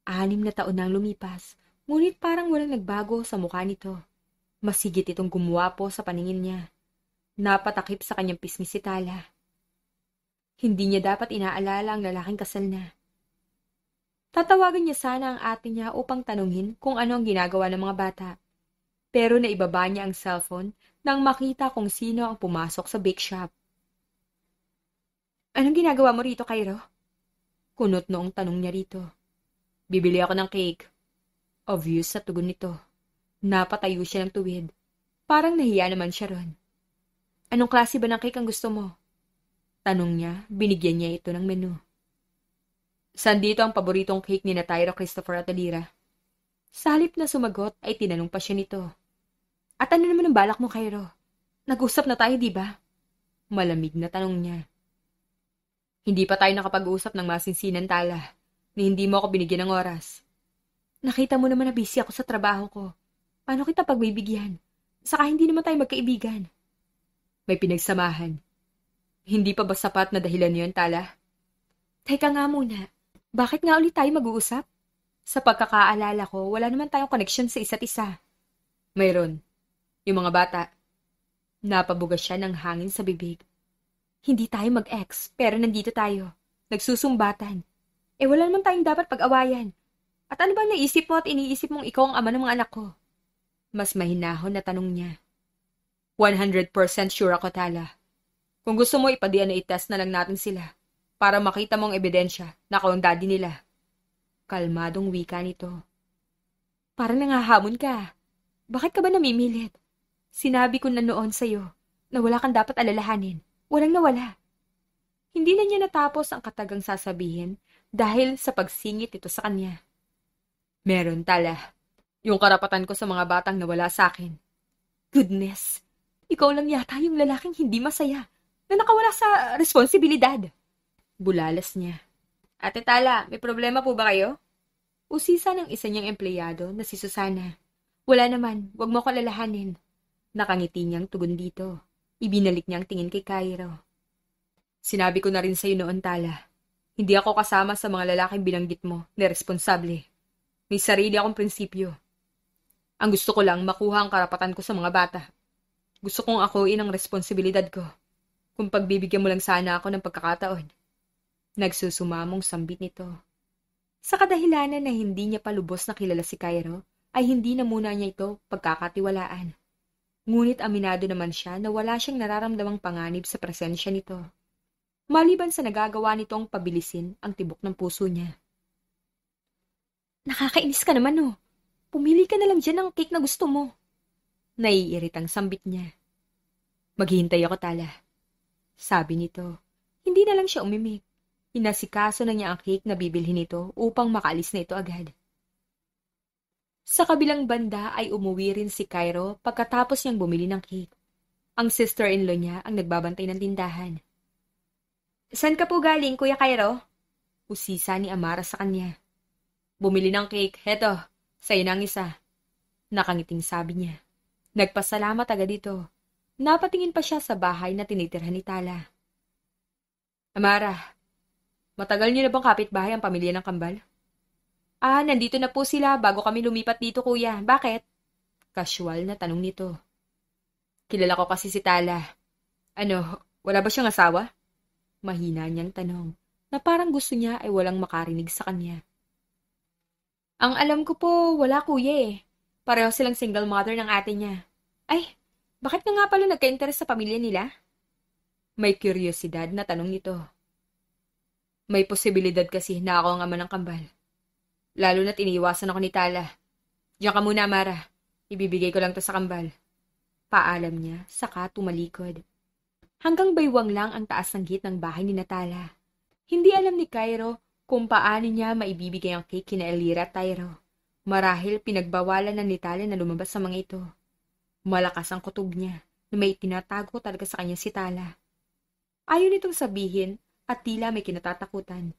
6 na taon nang lumipas, ngunit parang walang nagbago sa mukha nito. Masigit itong gumuwapo sa paningin niya. Napatakip sa kanyang pisngi si Tala. Hindi niya dapat inaalala ang lalaking kasal na. Tatawagan niya sana ang ate niya upang tanungin kung ano ang ginagawa ng mga bata. Pero naibaba niya ang cellphone nang makita kung sino ang pumasok sa bake shop. Anong ginagawa mo rito, Cairo? Kunot noong tanong niya rito. Bibili ako ng cake. Obvious sa tugon nito. Napatayo siya ng tuwid. Parang nahiya naman siya ron. Anong klase ba ng cake ang gusto mo? Tanong niya, binigyan niya ito ng menu. Saan dito ang paboritong cake ni na Tyro, Christopher at Elira? Sa halip na sumagot ay tinanong pa siya nito. At ano naman ang balak mo, Cairo? Nag-usap na tayo, di ba? Malamig na tanong niya. Hindi pa tayo nakapag-usap ng masinsinan, Tala, ni hindi mo ako binigyan ng oras. Nakita mo naman na busy ako sa trabaho ko. Paano kita pagbibigyan? Saka hindi naman tayo magkaibigan. May pinagsamahan. Hindi pa ba sapat na dahilan yun, Tala? Teka nga muna. Bakit nga ulit tayo mag-uusap? Sa pagkakaalala ko, wala naman tayong koneksyon sa isa't isa. Mayroon. Yung mga bata. Napabuga siya ng hangin sa bibig. Hindi tayo mag-ex, pero nandito tayo. Nagsusumbatan. Wala naman tayong dapat pag-awayan. At ano ba naisip mo at iniisip mong ikaw ang ama ng mga anak ko? Mas mahinahon na tanong niya. 100% sure ako, Tala. Kung gusto mo, ipa-DNA test na lang natin sila para makita mong ebidensya na ako ang daddy nila. Kalmadong wika nito. Parang nangahamon ka. Bakit ka ba namimilit? Sinabi ko na noon sa'yo na wala kang dapat alalahanin. Walang nawala. Hindi na niya natapos ang katagang sasabihin dahil sa pagsingit ito sa kanya. Meron, Tala. Yung karapatan ko sa mga batang nawala sa akin. Goodness! Ikaw lang yata yung lalaking hindi masaya na nakawala sa responsibilidad. Bulalas niya. Ate Tala, may problema po ba kayo? Usisa ng isa niyang empleyado na si Susana. Wala naman, wag mo ko alalahanin. Nakangiti niyang tugon dito. Ibinalik niyang tingin kay Cairo. Sinabi ko na rin sa'yo noon, Tala. Hindi ako kasama sa mga lalaking binanggit mo na responsable. May sarili akong prinsipyo. Ang gusto ko lang makuha ang karapatan ko sa mga bata. Gusto kong akuin ang responsibilidad ko. Kung pagbibigyan mo lang sana ako ng pagkakataon. Nagsusumamong sambit nito. Sa kadahilanan na hindi niya palubos na kilala si Cairo, ay hindi na muna niya ito pagkakatiwalaan. Ngunit aminado naman siya na wala siyang nararamdamang panganib sa presensya nito. Maliban sa nagagawa nitong pabilisin ang tibok ng puso niya. Nakakainis ka naman, oh. Pumili ka na lang dyan ng cake na gusto mo. Naiiritang sambit niya. Maghihintay ako, Tala. Sabi nito. Hindi na lang siya umimik. Inasikaso na niya ang cake na bibilhin nito upang makaalis na ito agad. Sa kabilang banda ay umuwi rin si Cairo pagkatapos niyang bumili ng cake. Ang sister-in-law niya ang nagbabantay ng tindahan. Saan ka po galing, Kuya Cairo? Usisa ni Amara sa kanya. Bumili ng cake. Heto, sa'yo ng isa. Nakangiting sabi niya. Nagpasalamat agad dito. Napatingin pa siya sa bahay na tinitirhan ni Tala. Amara, matagal niyo na bang kapitbahay ang pamilya ng Kambal? Nandito na po sila bago kami lumipat dito, kuya. Bakit? Casual na tanong nito. Kilala ko kasi si Tala. Wala ba siyang asawa? Mahina niyang tanong, na parang gusto niya ay walang makarinig sa kanya. Ang alam ko po, wala kuya eh. Pareho silang single mother ng ate niya. Ay, bakit nga pala nagka-interest sa pamilya nila? May kuryosidad na tanong nito. May posibilidad kasi na ako ang ama ng Kambal. Lalo na't iniiwasan ako ni Tala. Diyan ka muna, Amara. Ibibigay ko lang to sa Kambal. Paalam niya, saka tumalikod. Hanggang baywang lang ang taas ng gate ng bahay ni Natala. Hindi alam ni Cairo kung paano niya maibibigay ang cake kina Elira at Tyro. Marahil pinagbawalan ng ni Tala na lumabas sa mga ito. Malakas ang kutob niya na may tinatago talaga sa kanya si Tala. Ayaw nitong sabihin at tila may kinatatakutan.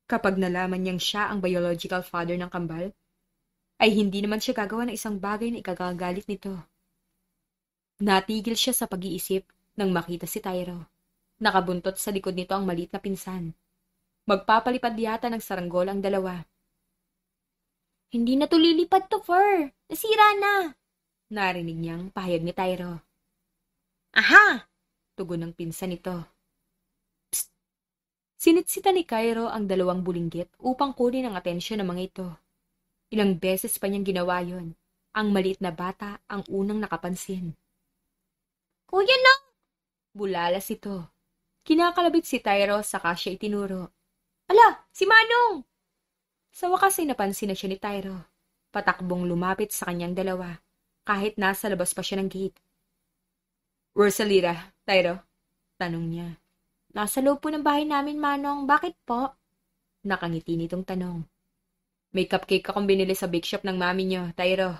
Kapag nalaman niyang siya ang biological father ng Kambal, ay hindi naman siya gagawa ng isang bagay na ikagagalit nito. Natigil siya sa pag-iisip nang makita si Tyro. Nakabuntot sa likod nito ang maliit na pinsan. Magpapalipad yata ng saranggol ang dalawa. Hindi na to lilipad to, Fur. Nasira na. Narinig niyang pahayag ni Tyro. Aha! Tugon ng pinsan nito. Psst! Sinitsita ni Cairo ang dalawang bulinggit upang kunin ang atensyon ng mga ito. Ilang beses pa niyang ginawa yon. Ang maliit na bata ang unang nakapansin. Kuya na! Bulalas ito. Kinakalabit si Tyro saka siya itinuro. Ala, si Manong! Sa wakas ay napansin na siya ni Tyro. Patakbong lumapit sa kanyang dalawa, kahit nasa labas pa siya ng gate. Where's Elira, Tyro? Tanong niya. Nasa loob po ng bahay namin, Manong. Bakit po? Nakangiti nitong tanong. May cupcake akong binili sa bake shop ng mami niyo, Tyro.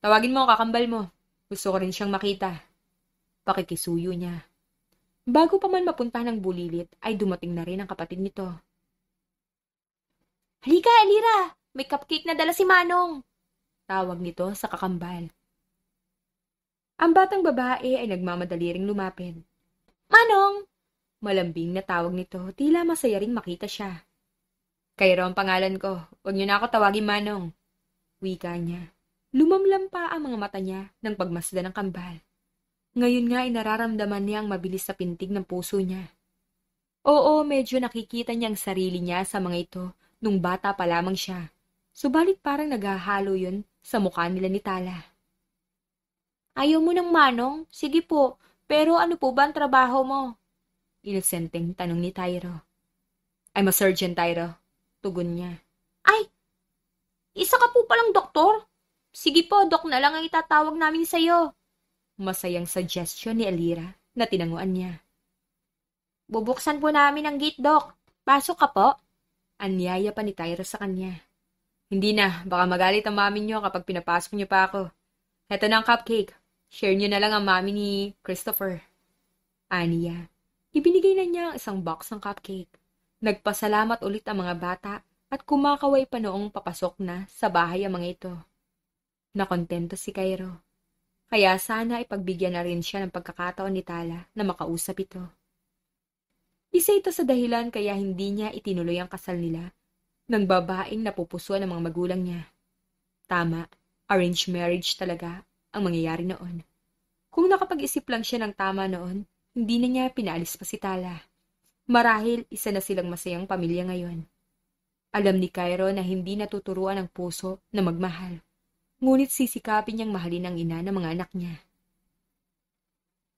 Tawagin mo ang kakambal mo. Gusto ko rin siyang makita. Pakikisuyo niya. Bago pa man mapunta ng bulilit, ay dumating na rin ang kapatid nito. Halika, Elira! May cupcake na dala si Manong! Tawag nito sa kakambal. Ang batang babae ay nagmamadali ring lumapit. Manong! Malambing na tawag nito, tila masaya ring makita siya. Cairo ang pangalan ko. Huwag niyo na ako tawagin Manong. Wika niya. Lumamlam pa ang mga mata niya ng pagmasdan ng kambal. Ngayon nga ay nararamdaman niya ang mabilis na pintig ng puso niya. Oo, medyo nakikita niya ang sarili niya sa mga ito nung bata pa lamang siya. Subalit parang naghahalo yun sa mukha nila ni Tala. Ayaw mo ng Manong? Sige po, pero ano po ba ang trabaho mo? Inosenteng tanong ni Tyro. I'm a surgeon, Tyro. Tugon niya. Ay! Isa ka po palang doktor? Sige po, Dok na lang ang itatawag namin sa'yo. Masayang suggestion ni Elira na tinanguan niya. Bubuksan po namin ang gate, Dok. Pasok ka po. Anyaya pa ni Tyro sa kanya. Hindi na, baka magalit ang mami niyo kapag pinapasok niyo pa ako. Heto na ang cupcake. Share niyo na lang ang mami ni Christopher. Aniya. Ibinigay na niya ang isang box ng cupcake. Nagpasalamat ulit ang mga bata at kumakaway pa noong papasok na sa bahay ang mga ito. Nakontento si Cairo. Kaya sana ipagbigyan na rin siya ng pagkakataon ni Tala na makausap ito. Isa ito sa dahilan kaya hindi niya itinuloy ang kasal nila ng babaeng napupusuan ng mga magulang niya. Tama, arranged marriage talaga ang mangyayari noon. Kung nakapag-isip lang siya ng tama noon, hindi na niya pinaalis pa si Tala. Marahil isa na silang masayang pamilya ngayon. Alam ni Cairo na hindi natuturuan ang puso na magmahal, ngunit sisikapin niyang mahalin ang ina ng mga anak niya.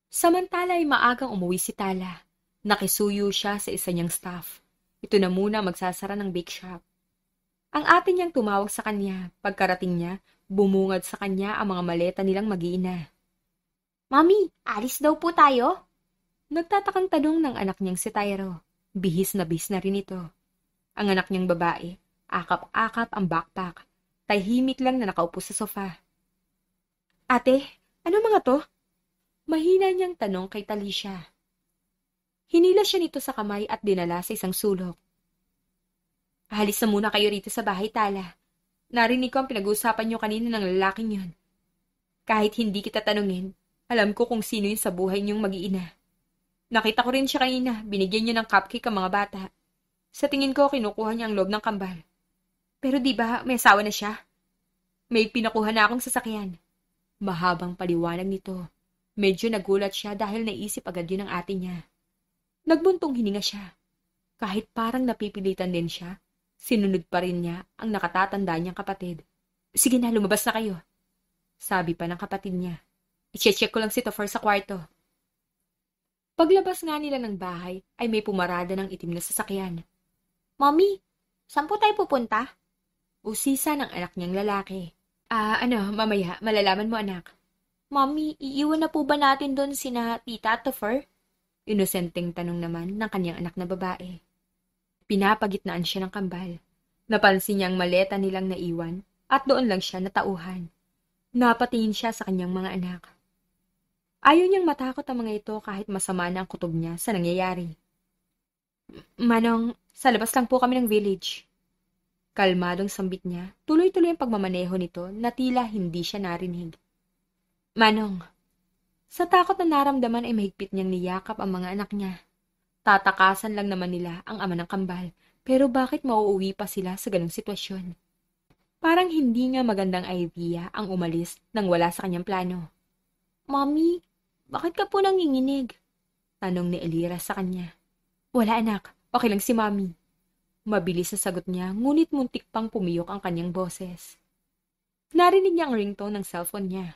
Samantala ay maagang umuwi si Tala. Nakisuyo siya sa isa niyang staff. Ito na muna magsasara ng bake shop. Ang ate niyang tumawag sa kanya. Pagkarating niya, bumungad sa kanya ang mga maleta nilang mag-iina. Mami, alis daw po tayo? Nagtatakang tanong ng anak niyang si Tyro. Bihis na rin ito. Ang anak niyang babae, akap-akap ang backpack. Tahimik lang na nakaupo sa sofa. Ate, ano mga to? Mahina niyang tanong kay Talisha. Hinila siya nito sa kamay at dinala sa isang sulok. Alis na muna kayo rito sa bahay, Tala. Narinig ko ang pinag-uusapan niyo kanina ng lalaking yun. Kahit hindi kita tanungin, alam ko kung sino yun sa buhay niyong mag-iina. Nakita ko rin siya kanina, binigyan niyo ng cupcake ang mga bata. Sa tingin ko, kinukuha niya ang loob ng kambal. Pero di ba may asawa na siya? May pinakuha na akong sasakyan. Mahabang paliwanag nito. Medyo nagulat siya dahil naisip agad yun ng ate niya. Nagbuntong hininga siya. Kahit parang napipilitan din siya, sinunod pa rin niya ang nakatatanda niyang kapatid. Sige na, lumabas na kayo. Sabi pa ng kapatid niya. I-check ko lang si Topher sa kwarto. Paglabas nga nila ng bahay, ay may pumarada ng itim na sasakyan. Mami, saan po tayo pupunta? Usisa ng anak niyang lalaki. Mamaya, malalaman mo anak. Mami, iiwan na po ba natin doon sina Tita at Topher? Inosenteng tanong naman ng kanyang anak na babae. Pinapagitnaan siya ng kambal. Napansin niya ang maleta nilang naiwan at doon lang siya natauhan. Napatingin siya sa kanyang mga anak. Ayaw niyang matakot ang mga ito kahit masama na ang kutob niya sa nangyayari. Manong, sa labas lang po kami ng village. Kalmadong sambit niya, tuloy-tuloy ang pagmamaneho nito na tila hindi siya narinig. Manong, sa takot na naramdaman ay mahigpit niyang niyakap ang mga anak niya. Tatakasan lang naman nila ang ama ng kambal, pero bakit mauuwi pa sila sa ganong sitwasyon? Parang hindi nga magandang idea ang umalis nang wala sa kanyang plano. Mami, bakit ka po nanginginig? Tanong ni Elira sa kanya. Wala anak, okay lang si Mami. Mabilis na sagot niya, ngunit muntik pang pumiyok ang kanyang boses. Narinig niya ang ringtone ng cellphone niya.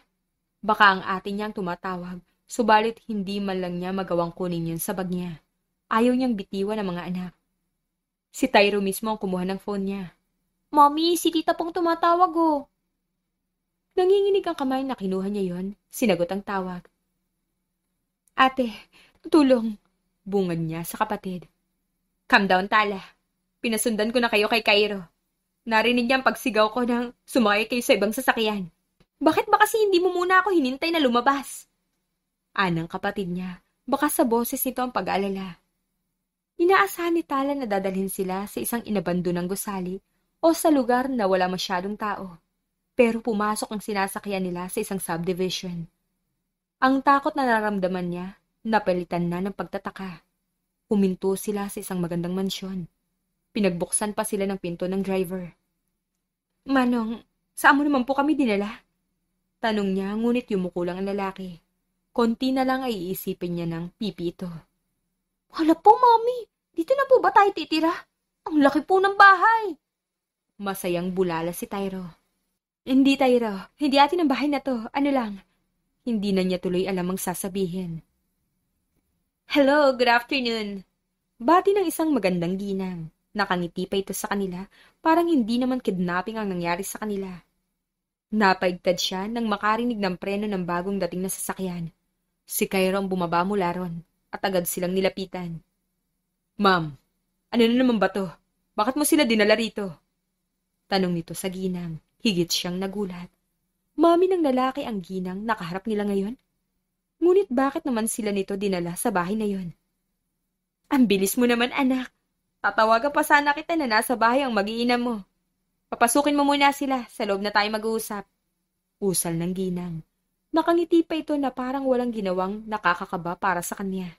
Baka ang ate niyang tumatawag, subalit hindi man lang niya magawang kunin yun sa bag niya. Ayaw niyang bitiwan ang mga anak. Si Tyro mismo ang kumuha ng phone niya. Mami, si tita pong tumatawag oh. Nanginginig ang kamay na kinuha niya yon, sinagot ang tawag. Ate, tulong, bungad niya sa kapatid. Calm down, Tala. Pinasundan ko na kayo kay Cairo. Narinig niya ang pagsigaw ko nang sumakay kayo sa ibang sasakyan. Bakit ba kasi hindi mo muna ako hinintay na lumabas? Anang kapatid niya, baka sa boses nito ang pag-aalala. Inaasahan ni Tala na dadalhin sila sa isang inabandonang gusali o sa lugar na wala masyadong tao. Pero pumasok ang sinasakyan nila sa isang subdivision. Ang takot na nararamdaman niya, napalitan na ng pagtataka. Huminto sila sa isang magandang mansyon. Pinagbuksan pa sila ng pinto ng driver. Manong, saan mo naman po kami dinala? Tanong niya, ngunit yumuko lang ang lalaki. Konti na lang ay iisipin niya ng pipi ito. Hala po, Mami. Dito na po ba tayo titira? Ang laki po ng bahay. Masayang bulala si Tyro. Hindi, Tyro. Hindi atin ang bahay na to. Ano lang? Hindi na niya tuloy alam ang sasabihin. Hello, good afternoon. Bati ng isang magandang ginang. Nakangiti pa ito sa kanila, parang hindi naman kidnapping ang nangyari sa kanila. Napaigtad siya nang makarinig ng preno ng bagong dating na sasakyan. Si Cairo ang bumaba mula ron at agad silang nilapitan. Ma'am, ano na naman ba to? Bakit mo sila dinala rito? Tanong nito sa ginang. Higit siyang nagulat. Mami ng lalaki ang ginang nakaharap nila ngayon. Ngunit bakit naman sila nito dinala sa bahay na yon? Ang bilis mo naman, anak. Tatawagan pa sana kita na nasa bahay ang mag-iina mo. Papasukin mo muna sila, sa loob na tayo mag-uusap. Usal ng ginang. Nakangiti pa ito na parang walang ginawang nakakakaba para sa kanya.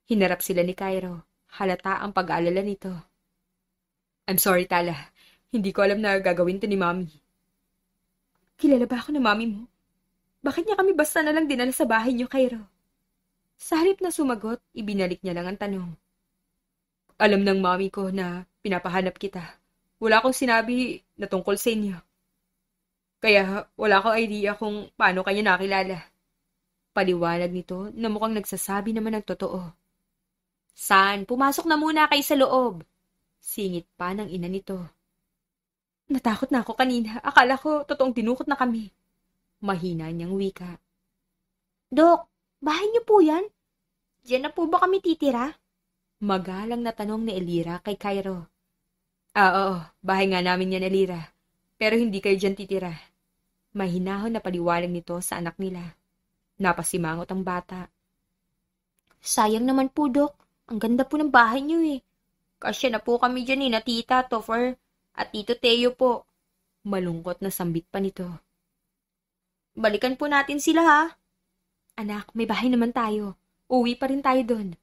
Hinarap sila ni Cairo. Halata ang pag-aalala nito. I'm sorry, Tala. Hindi ko alam na gagawin to ni Mami. Kilala ba ako ng Mami mo? Bakit niya kami basta na lang dinala sa bahay niyo, Cairo? Sa halip na sumagot, ibinalik niya lang ang tanong. Alam ng Mami ko na pinapahanap kita. Wala akong sinabi na tungkol sa inyo. Kaya wala akong idea kung paano kayo nakilala. Paliwanag nito na mukhang nagsasabi naman ng totoo. San, pumasok na muna kayo sa loob. Singit pa ng ina nito. Natakot na ako kanina. Akala ko totoong dinukot na kami. Mahina niyang wika. Dok, bahay niyo po yan? Diyan na po ba kami titira? Magalang na tanong ni Elira kay Cairo. Oo, bahay nga namin yan, Elira. Pero hindi kayo dyan titira. Mahinahon na paliwanag nito sa anak nila. Napasimangot ang bata. Sayang naman po, Dok. Ang ganda po ng bahay niyo eh. Kasya na po kami dyan na Tita Topher at Tito Teo po. Malungkot na sambit pa nito. Balikan po natin sila ha. Anak, may bahay naman tayo. Uwi pa rin tayo doon.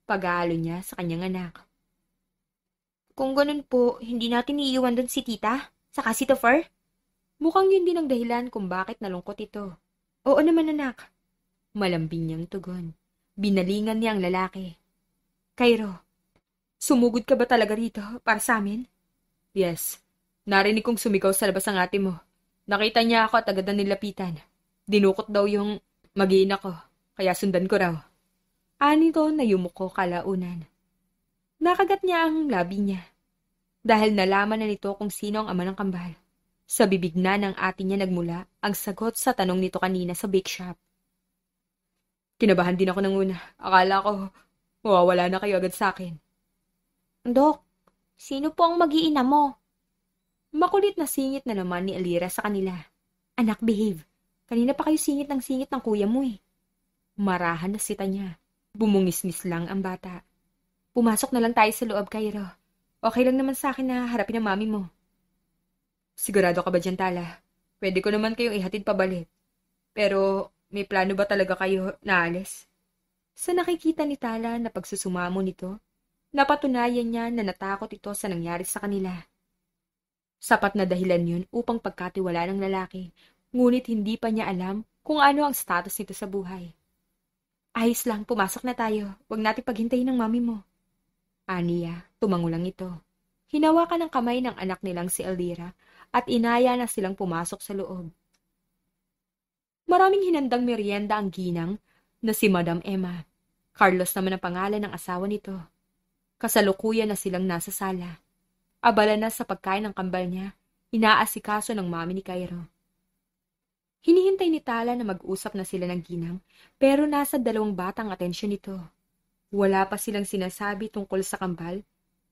Pag-aalo niya sa kanyang anak. Kung ganun po, hindi natin iiwan doon si Tita? Saka si Topher? Mukhang yun din ang dahilan kung bakit nalungkot ito. Oo naman, anak. Malambing niyang tugon. Binalingan niya ang lalaki. Cairo, sumugod ka ba talaga rito para sa amin? Yes. Narinig kong sumigaw sa labas ang ate mo. Nakita niya ako at agad na nilapitan. Dinukot daw yung mag-iina ko, kaya sundan ko raw. Anito na yumuko kalaunan. Nakagat niya ang labi niya. Dahil nalaman na nito kung sino ang ama ng kambal. Sa bibig na ng ate niya nagmula ang sagot sa tanong nito kanina sa bake shop. Kinabahan din ako ng una. Akala ko, mawawala na kayo agad sa akin. Dok, sino po ang mag-iina mo? Makulit na singit na naman ni Elira sa kanila. Anak, behave. Kanina pa kayo singit ng kuya mo eh. Marahan na sita niya. Bumungisnis lang ang bata. Pumasok na lang tayo sa loob, Cairo. Okay lang naman sa akin na harapin ang mami mo. Sigurado ka ba dyan, Tala? Pwede ko naman kayong ihatid pabalik. Pero may plano ba talaga kayo na alis? Sa nakikita ni Tala na pagsusumamo nito, napatunayan niya na natakot ito sa nangyari sa kanila. Sapat na dahilan yun upang pagkatiwala ng lalaki, ngunit hindi pa niya alam kung ano ang status nito sa buhay. Ayos lang, pumasok na tayo. Huwag natin paghintayin ng mami mo. Aniya, tumangulang ito. Hinawakan ng kamay ng anak nilang si Elira at inaya na silang pumasok sa loob. Maraming hinandang merienda ang ginang na si Madam Emma. Carlos naman ang pangalan ng asawa nito. Kasalukuyan na silang nasa sala. Abala na sa pagkain ng kambal niya, inaasikaso ng mami ni Cairo. Hinihintay ni Tala na mag-usap na sila ng ginang, pero nasa dalawang batang atensyon nito. Wala pa silang sinasabi tungkol sa kambal,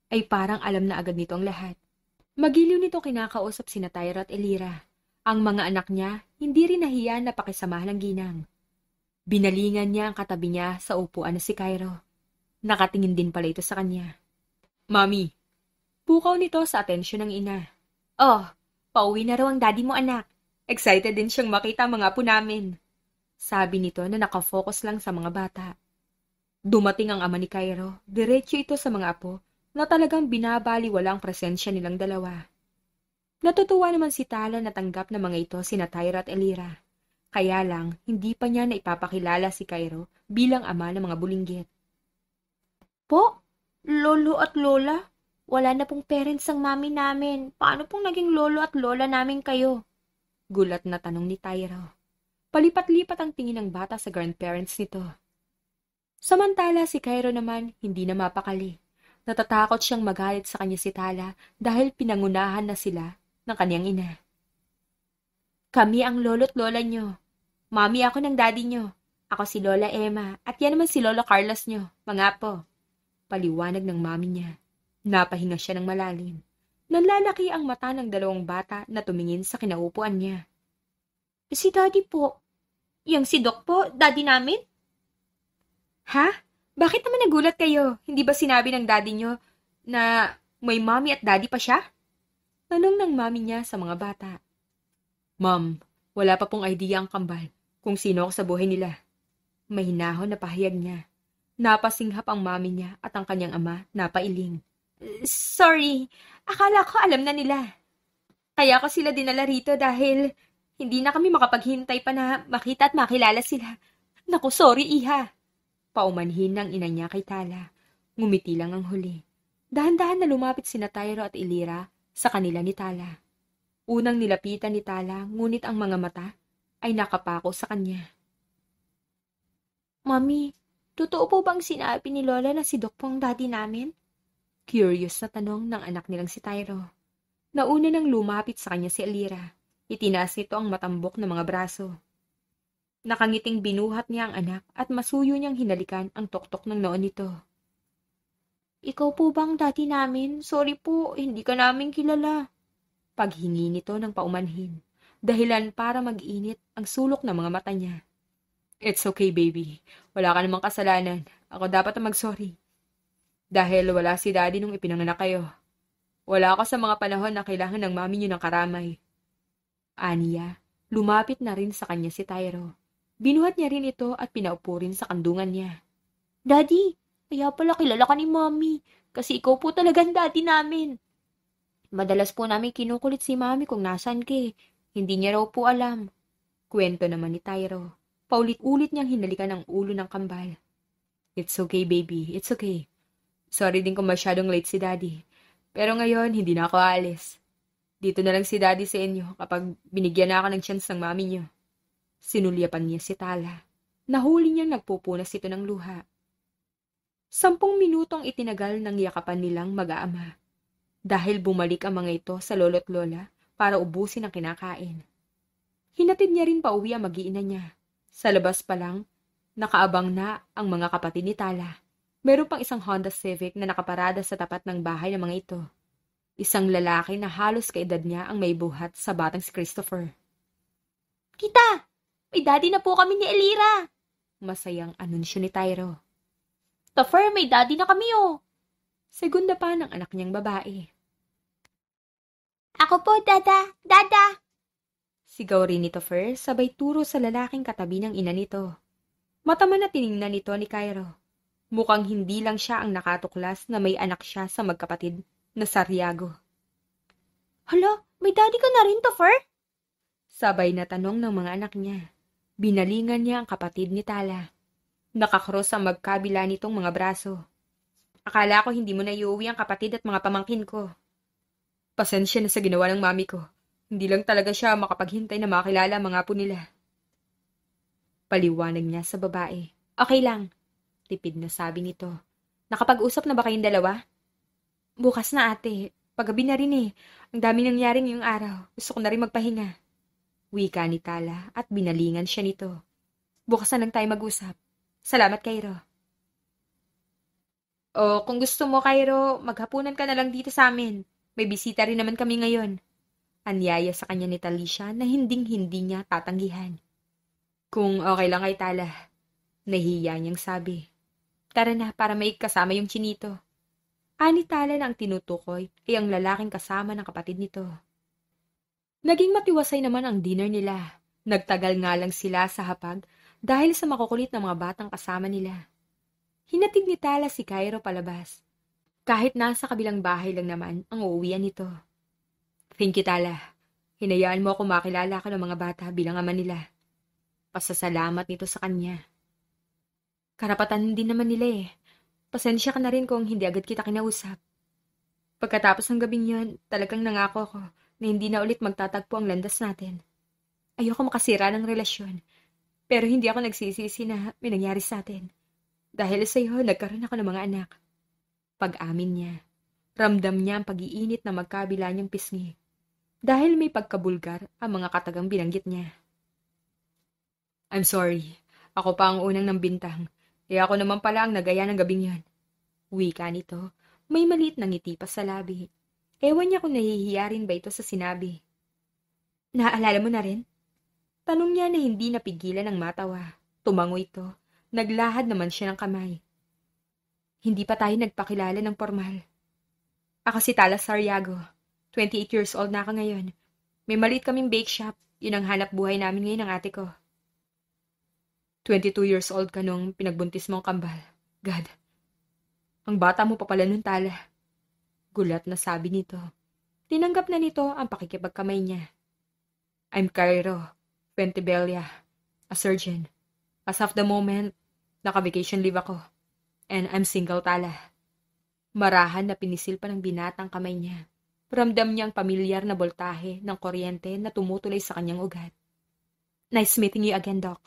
ay parang alam na agad nito ang lahat. Magiliw nito kinakausap sina Tyra at Elira. Ang mga anak niya, hindi rin nahiya na pakisamahan ng ginang. Binalingan niya ang katabi niya sa upuan na si Cairo. Nakatingin din pala ito sa kanya. Mami, pukaw nito sa atensyon ng ina. Oh, pauwi na raw ang daddy mo, anak. Excited din siyang makita ang mga apo namin. Sabi nito na nakafocus lang sa mga bata. Dumating ang ama ni Cairo, diretso ito sa mga apo na talagang binabaliwala ang presensya nilang dalawa. Natutuwa naman si Tala na tanggap na mga ito sina Tyra at Elira. Kaya lang, hindi pa niya naipapakilala si Cairo bilang ama ng mga bulinggit. Po, lolo at lola, wala na pong parents ang mami namin. Paano pong naging lolo at lola namin kayo? Gulat na tanong ni Tyra. Palipat-lipat ang tingin ng bata sa grandparents nito. Samantala si Cairo naman hindi na mapakali. Natatakot siyang magalit sa kanya si Tala dahil pinangunahan na sila ng kanyang ina. Kami ang lolo't lola nyo. Mami ako ng daddy nyo. Ako si Lola Emma at yan naman si Lolo Carlos nyo, mga apo. Paliwanag ng mami niya. Napahinga siya ng malalim. Nanlalaki ang mata ng dalawang bata na tumingin sa kinaupuan niya. Si Daddy po. Yang si Doc po, Daddy namin? Ha? Bakit naman nagulat kayo? Hindi ba sinabi ng daddy nyo na may mommy at daddy pa siya? Tanong ng mami niya sa mga bata. Ma'am, wala pa pong idea ang kambal kung sino ako sa buhay nila. Mahinahon na pahayag niya. Napasinghap ang mami niya at ang kanyang ama napailing. Sorry, akala ko alam na nila. Kaya ko sila dinala rito dahil hindi na kami makapaghintay pa na makita at makilala sila. Naku, sorry, iha. Paumanhin ng ina niya kay Tala. Ngumiti lang ang huli. Dahan-dahan na lumapit sina Tyro at Ilira sa kanila ni Tala. Unang nilapitan ni Tala, ngunit ang mga mata ay nakapako sa kanya. Mami, totoo po bang sinabi ni Lola na si Doc po ang daddy namin? Curious na tanong ng anak nilang si Tyro. Nauna nang lumapit sa kanya si Ilira. Itinaas nito ang matambok na mga braso. Nakangiting binuhat niya ang anak at masuyo niyang hinalikan ang tuktok ng noon nito. Ikaw po bang daddy namin? Sorry po, hindi ka namin kilala. Paghingi nito ng paumanhin. Dahilan para mag-init ang sulok ng mga mata niya. It's okay, baby. Wala ka namang kasalanan. Ako dapat na mag-sorry. Dahil wala si daddy nung ipinanganak kayo. Wala ako sa mga panahon na kailangan ng mami niyo ng karamay. Aniya, lumapit na rin sa kanya si Tyro. Binuhat niya rin ito at pinaupo rin sa kandungan niya. Daddy, kaya pala kilala ka ni Mami, kasi ikaw po talagang daddy namin. Madalas po namin kinukulit si Mami kung nasan ka. Hindi niya raw po alam. Kwento naman ni Tyro. Paulit-ulit niyang hinalikan ang ulo ng kambal. It's okay, baby. It's okay. Sorry din kung masyadong late si Daddy. Pero ngayon, hindi na ako aalis. Dito na lang si Daddy sa inyo kapag binigyan na ako ng chance ng mami niyo. Sinulyapan niya si Tala. Nahuli niyang nagpupunas ito ng luha. 10 minutong itinagal ng yakapan nilang mag-aama. Dahil bumalik ang mga ito sa lolo't lola para ubusin ang kinakain. Hinatid niya rin pauwi ang mag-iina niya. Sa labas pa lang, nakaabang na ang mga kapatid ni Tala. Meron pang isang Honda Civic na nakaparada sa tapat ng bahay ng mga ito. Isang lalaki na halos kaedad niya ang may buhat sa batang si Christopher. Kita! May daddy na po kami ni Elira! Masayang anunsyo ni Tyro. Topher, may daddy na kami oh! Segunda pa ng anak niyang babae. Ako po, dada! Dada! Sigaw rin ni Topher, sabay turo sa lalaking katabi ng ina nito. Mataman na tiningnan nito ni Cairo. Mukhang hindi lang siya ang nakatuklas na may anak siya sa magkapatid na Saryago. Hala, may daddy ka na rin, Topher? Sabay na tanong ng mga anak niya. Binalingan niya ang kapatid ni Tala. Nakakross ang magkabila nitong mga braso. Akala ko hindi mo na iuwi ang kapatid at mga pamangkin ko. Pasensya na sa ginawa ng mami ko. Hindi lang talaga siya makapaghintay na makilala ang mga apo nila. Paliwanag niya sa babae. Okay lang. Tipid na sabi nito. Nakapag-usap na ba kayong dalawa? Bukas na ate. Paggabi na rin eh. Ang dami nangyari ngayong araw. Gusto ko na rin magpahinga. Wika ni Tala at binalingan siya nito. Bukas na lang tayo mag-usap. Salamat, Cairo. O kung gusto mo, Cairo, maghapunan ka na lang dito sa amin. May bisita rin naman kami ngayon. Anyaya sa kanya ni Talisha na hinding-hindi niya tatanggihan. Kung okay lang kay Tala, nahihiya niyang sabi. Tara na para may kasama yung chinito. Ani Tala na ang tinutukoy ay ang lalaking kasama ng kapatid nito. Naging matiwasay naman ang dinner nila. Nagtagal nga lang sila sa hapag dahil sa makukulit na mga batang kasama nila. Hinatid ni Tala si Cairo palabas. Kahit nasa kabilang bahay lang naman ang uuwian nito. Thank you, Tala. Hinayaan mo ako makilala ka ng mga bata bilang ama nila. Pasasalamat nito sa kanya. Karapatan din naman nila eh. Pasensya ka na rin kung hindi agad kita kinausap. Pagkatapos ng gabing yun, talagang nangako ko na hindi na ulit magtatagpo ang landas natin. Ayoko makasira ng relasyon, pero hindi ako nagsisisi na may nangyari sa atin. Dahil sa iyo, nagkaroon ako ng mga anak. Pag-amin niya, ramdam niya ang pag-iinit na magkabila niyang pisngi. Dahil may pagkabulgar ang mga katagang binanggit niya. I'm sorry, ako pa ang unang nambintang. Kaya ako naman pala ang nagaya ng gabing yan. Wika nito, may maliit na ngiti pa sa labi. Ewan niya kung nahihiya rin ba ito sa sinabi. Naaalala mo na rin? Tanong niya na hindi napigilan ng matawa. Tumango ito. Naglahad naman siya ng kamay. Hindi pa tayo nagpakilala ng formal. Ako si Tala Sariago. 28 years old na ako ngayon. May maliit kaming bake shop. Yun ang hanap buhay namin ngayon ng ate ko. 22 years old ka nung pinagbuntis mong kambal. God, ang bata mo pa pala nun, Tala. Gulat na sabi nito. Tinanggap na nito ang pakikipagkamay niya. I'm Cairo Pentebella, a surgeon. As of the moment, naka-vacation leave ako. And I'm single, Tala. Marahan na pinisil pa ng binatang kamay niya. Ramdam niyang pamilyar na boltahe ng kuryente na tumutuloy sa kanyang ugat. Nice meeting you again, Doc.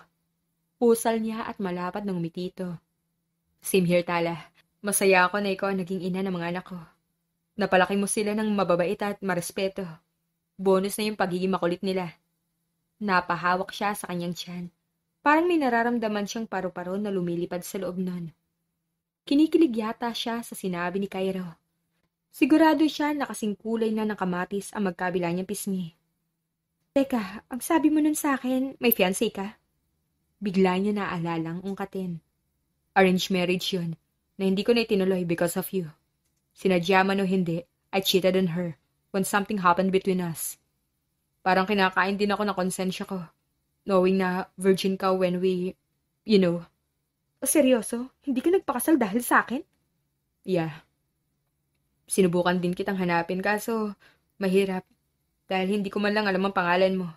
Pusal niya at malapad ng umiti ito. Same here, Tala. Masaya ako na ikaw ang naging ina ng mga anak ko. Napalaki mo sila ng mababait at marespeto. Bonus na yung pagiging makulit nila. Napahawak siya sa kanyang tiyan. Parang may nararamdaman siyang paru-paro na lumilipad sa loob nun. Kinikilig yata siya sa sinabi ni Cairo. Sigurado siya na kasing kulay na ng kamatis ang magkabila niyang pisngi. Teka, ang sabi mo nun sa akin, may fiancé ka? Bigla niya naalalang ungkatin. Arranged marriage yun, na hindi ko na itinuloy because of you. Sinadya man o hindi, I cheated on her when something happened between us. Parang kinakain din ako ng konsensya ko, knowing na virgin ka when we, you know. O seryoso? Hindi ka nagpakasal dahil sa akin? Yeah. Sinubukan din kitang hanapin kaso mahirap dahil hindi ko man lang alam ang pangalan mo.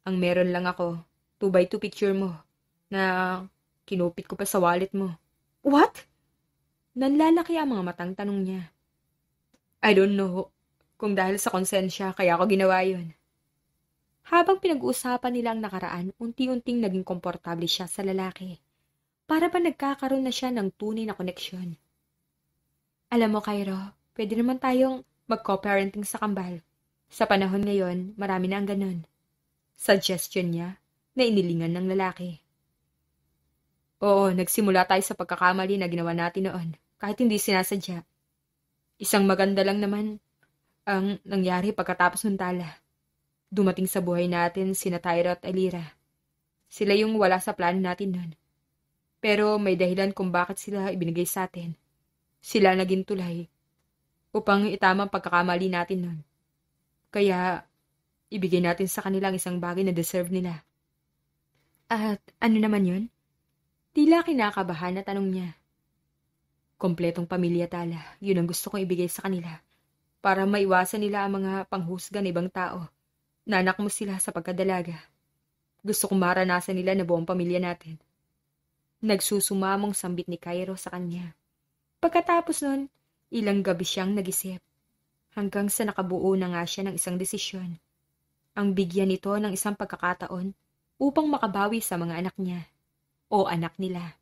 Ang meron lang ako, 2x2 picture mo na kinupit ko pa sa wallet mo. What? Nanlalaki ang mga matang tanong niya. I don't know kung dahil sa konsensya kaya ako ginawa yun. Habang pinag-uusapan nila ang nakaraan, unti-unting naging komportable siya sa lalaki. Para ba nagkakaroon na siya ng tunay na koneksyon? Alam mo, Cairo, pwede naman tayong mag-co-parenting sa kambal. Sa panahon ngayon, marami na ang ganun. Suggestion niya na inilingan ng lalaki. Oo, nagsimula tayo sa pagkakamali na ginawa natin noon, kahit hindi sinasadya. Isang maganda lang naman ang nangyari pagkatapos ng Tala. Dumating sa buhay natin sina Tyra at Alira. Sila yung wala sa plano natin noon. Pero may dahilan kung bakit sila ibinigay sa atin. Sila naging tulay upang itama ang pagkakamali natin noon. Kaya, ibigay natin sa kanila ang isang bagay na deserve nila. At ano naman yun? Tila kinakabahan na tanong niya. Kompletong pamilya, Tala. Yun ang gusto kong ibigay sa kanila. Para maiwasan nila ang mga panghusga ng ibang tao. Nanak mo sila sa pagkadalaga. Gusto kong maranasan nila na buong pamilya natin. Nagsusumamong sambit ni Cairo sa kanya. Pagkatapos nun, ilang gabi siyang nag-isip. Hanggang sa nakabuo na nga siya ng isang desisyon. Ang bigyan nito ng isang pagkakataon upang makabawi sa mga anak niya o anak nila.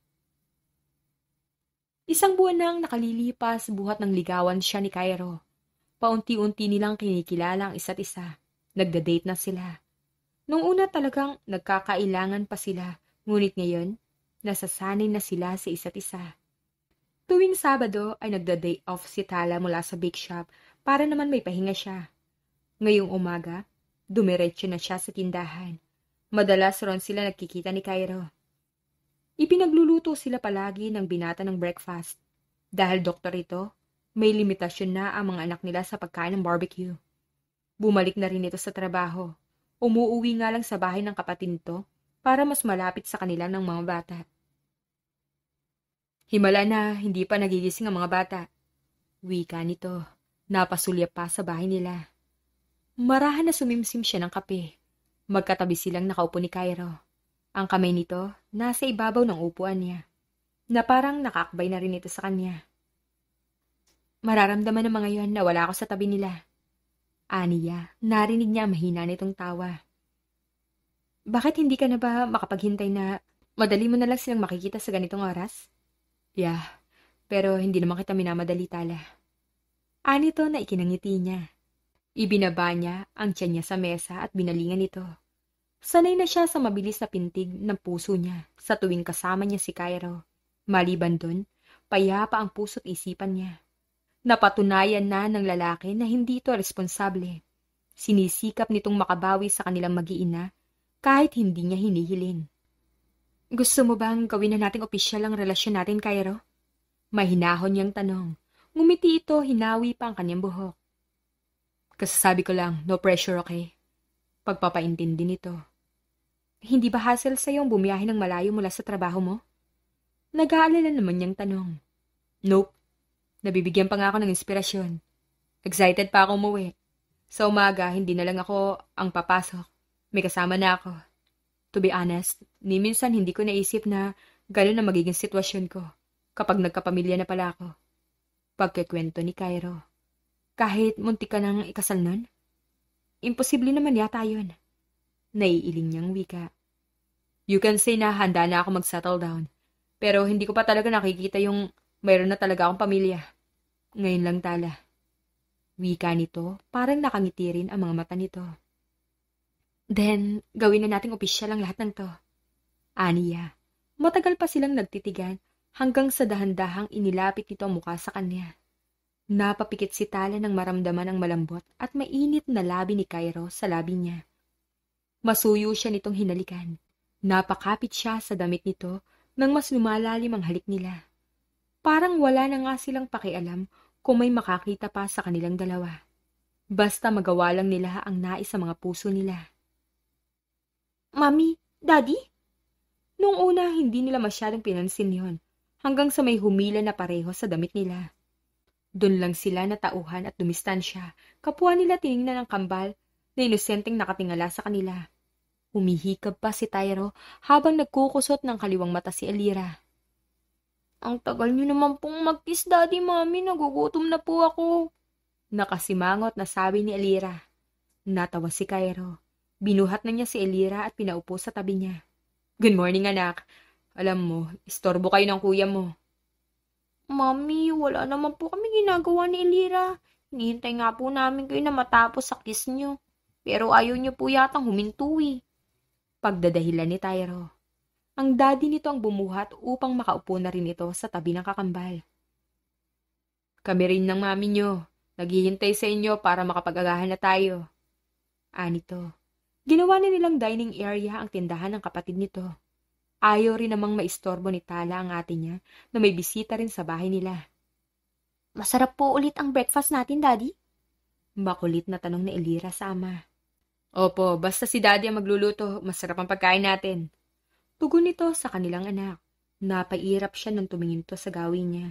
Isang buwan nang nakalilipas buhat ng ligawan siya ni Cairo. Paunti-unti nilang kinikilala ang isa't isa. Nagda-date na sila. Nung una talagang nagkakailangan pa sila, ngunit ngayon, nasasanay na sila sa isa't isa. Tuwing Sabado ay nagda-day off si Tala mula sa bake shop para naman may pahinga siya. Ngayong umaga, dumiretso na siya sa tindahan. Madalas ron sila nagkikita ni Cairo. Ipinagluluto sila palagi ng binata ng breakfast. Dahil doktor ito, may limitasyon na ang mga anak nila sa pagkain ng barbecue. Bumalik na rin ito sa trabaho. Umuuwi nga lang sa bahay ng kapatid nito para mas malapit sa kanila ng mga bata. Himala na hindi pa nagigising ang mga bata. Wika nito, napasulyap pa sa bahay nila. Marahan na sumimsim siya ng kape. Magkatabi silang nakaupo ni Cairo. Ang kamay nito nasa ibabaw ng upuan niya, na parang nakakbay na rin ito sa kanya. Mararamdaman ng mga yon na wala ako sa tabi nila. Aniya, narinig niya mahina nitong tawa. Bakit hindi ka na ba makapaghintay na madali mo na lang silang makikita sa ganitong oras? Yeah, pero hindi naman kita minamadali, Tala. Anito na ikinangiti niya. Ibinaba niya ang tiyan niya sa mesa at binalingan ito. Sanay na siya sa mabilis na pintig ng puso niya sa tuwing kasama niya si Cairo. Maliban dun, payapa ang puso't isipan niya. Napatunayan na ng lalaki na hindi ito responsable. Sinisikap nitong makabawi sa kanilang mag-iina kahit hindi niya hinihiling. Gusto mo bang gawin na nating opisyal ang relasyon natin, Cairo? Mahinahon niyang tanong. Ngumiti ito, hinawi pa ang kanyang buhok. Kasasabi ko lang, no pressure, okay? Pagpapaintindi nito. Hindi ba hassle sa'yo ang bumiyahe ng malayo mula sa trabaho mo? Nag-aalala naman niyang tanong. Nope. Nabibigyan pa nga ako ng inspirasyon. Excited pa ako umuwi. Sa umaga, hindi na lang ako ang papasok. May kasama na ako. To be honest, ni minsan hindi ko naisip na gano'n na magiging sitwasyon ko kapag nagkapamilya na pala ako. Pagkikwento ni Cairo. Kahit muntik ka nang ikasal nun? Imposible naman yata yun. Naiiling niyang wika. You can say na handa na ako mag-settle down. Pero hindi ko pa talaga nakikita yung mayroon na talaga akong pamilya. Ngayon lang tala. Wika nito, parang nakangiti rin ang mga mata nito. Then, gawin na nating opisyal ang lahat ng to. Aniya, matagal pa silang nagtitigan hanggang sa dahan-dahang inilapit nito ang mukha sa kanya. Napapikit si Tala nang maramdaman ang malambot at mainit na labi ni Cairo sa labi niya. Masuyo siya nitong hinalikan. Napakapit siya sa damit nito nang mas lumalalim ang halik nila. Parang wala na nga silang pakialam kung may makakita pa sa kanilang dalawa. Basta magawa lang nila ang nais sa mga puso nila. Mami, Daddy? Noong una, hindi nila masyadong pinansin yon, hanggang sa may humila na pareho sa damit nila. Doon lang sila natauhan at dumistansya, kapwa nila tiningnan ng kambal na inosenteng nakatingala sa kanila. Humihikab pa si Tyro habang nagkukusot ng kaliwang mata si Elira. Ang tagal niyo naman pong mag-kiss, Daddy, Mami, nagugutom na po ako. Nakasimangot na sabi ni Elira. Natawa si Cairo. Binuhat na niya si Elira at pinaupo sa tabi niya. Good morning, anak. Alam mo, istorbo kayo ng kuya mo. Mami, wala naman po kami ginagawa ni Elira. Hinihintay nga po namin kayo na matapos sa kiss niyo. Pero ayaw niyo po yatang huminto eh. Pagdadahilan ni Tyro. Ang daddy nito ang bumuhat upang makaupo na rin ito sa tabi ng kakambal. Kami rin ng mami niyo. Naghihintay sa inyo para makapag-agahan na tayo. Anito. Ginawa na nilang dining area ang tindahan ng kapatid nito. Ayaw rin namang maistorbo ni Tala ang ate niya na may bisita rin sa bahay nila. Masarap po ulit ang breakfast natin, Daddy? Makulit na tanong ni Elira sa ama. Opo, basta si Daddy ang magluluto, masarap ang pagkain natin. Tugon nito sa kanilang anak. Napairap siya nang tumingin to sa gawin niya.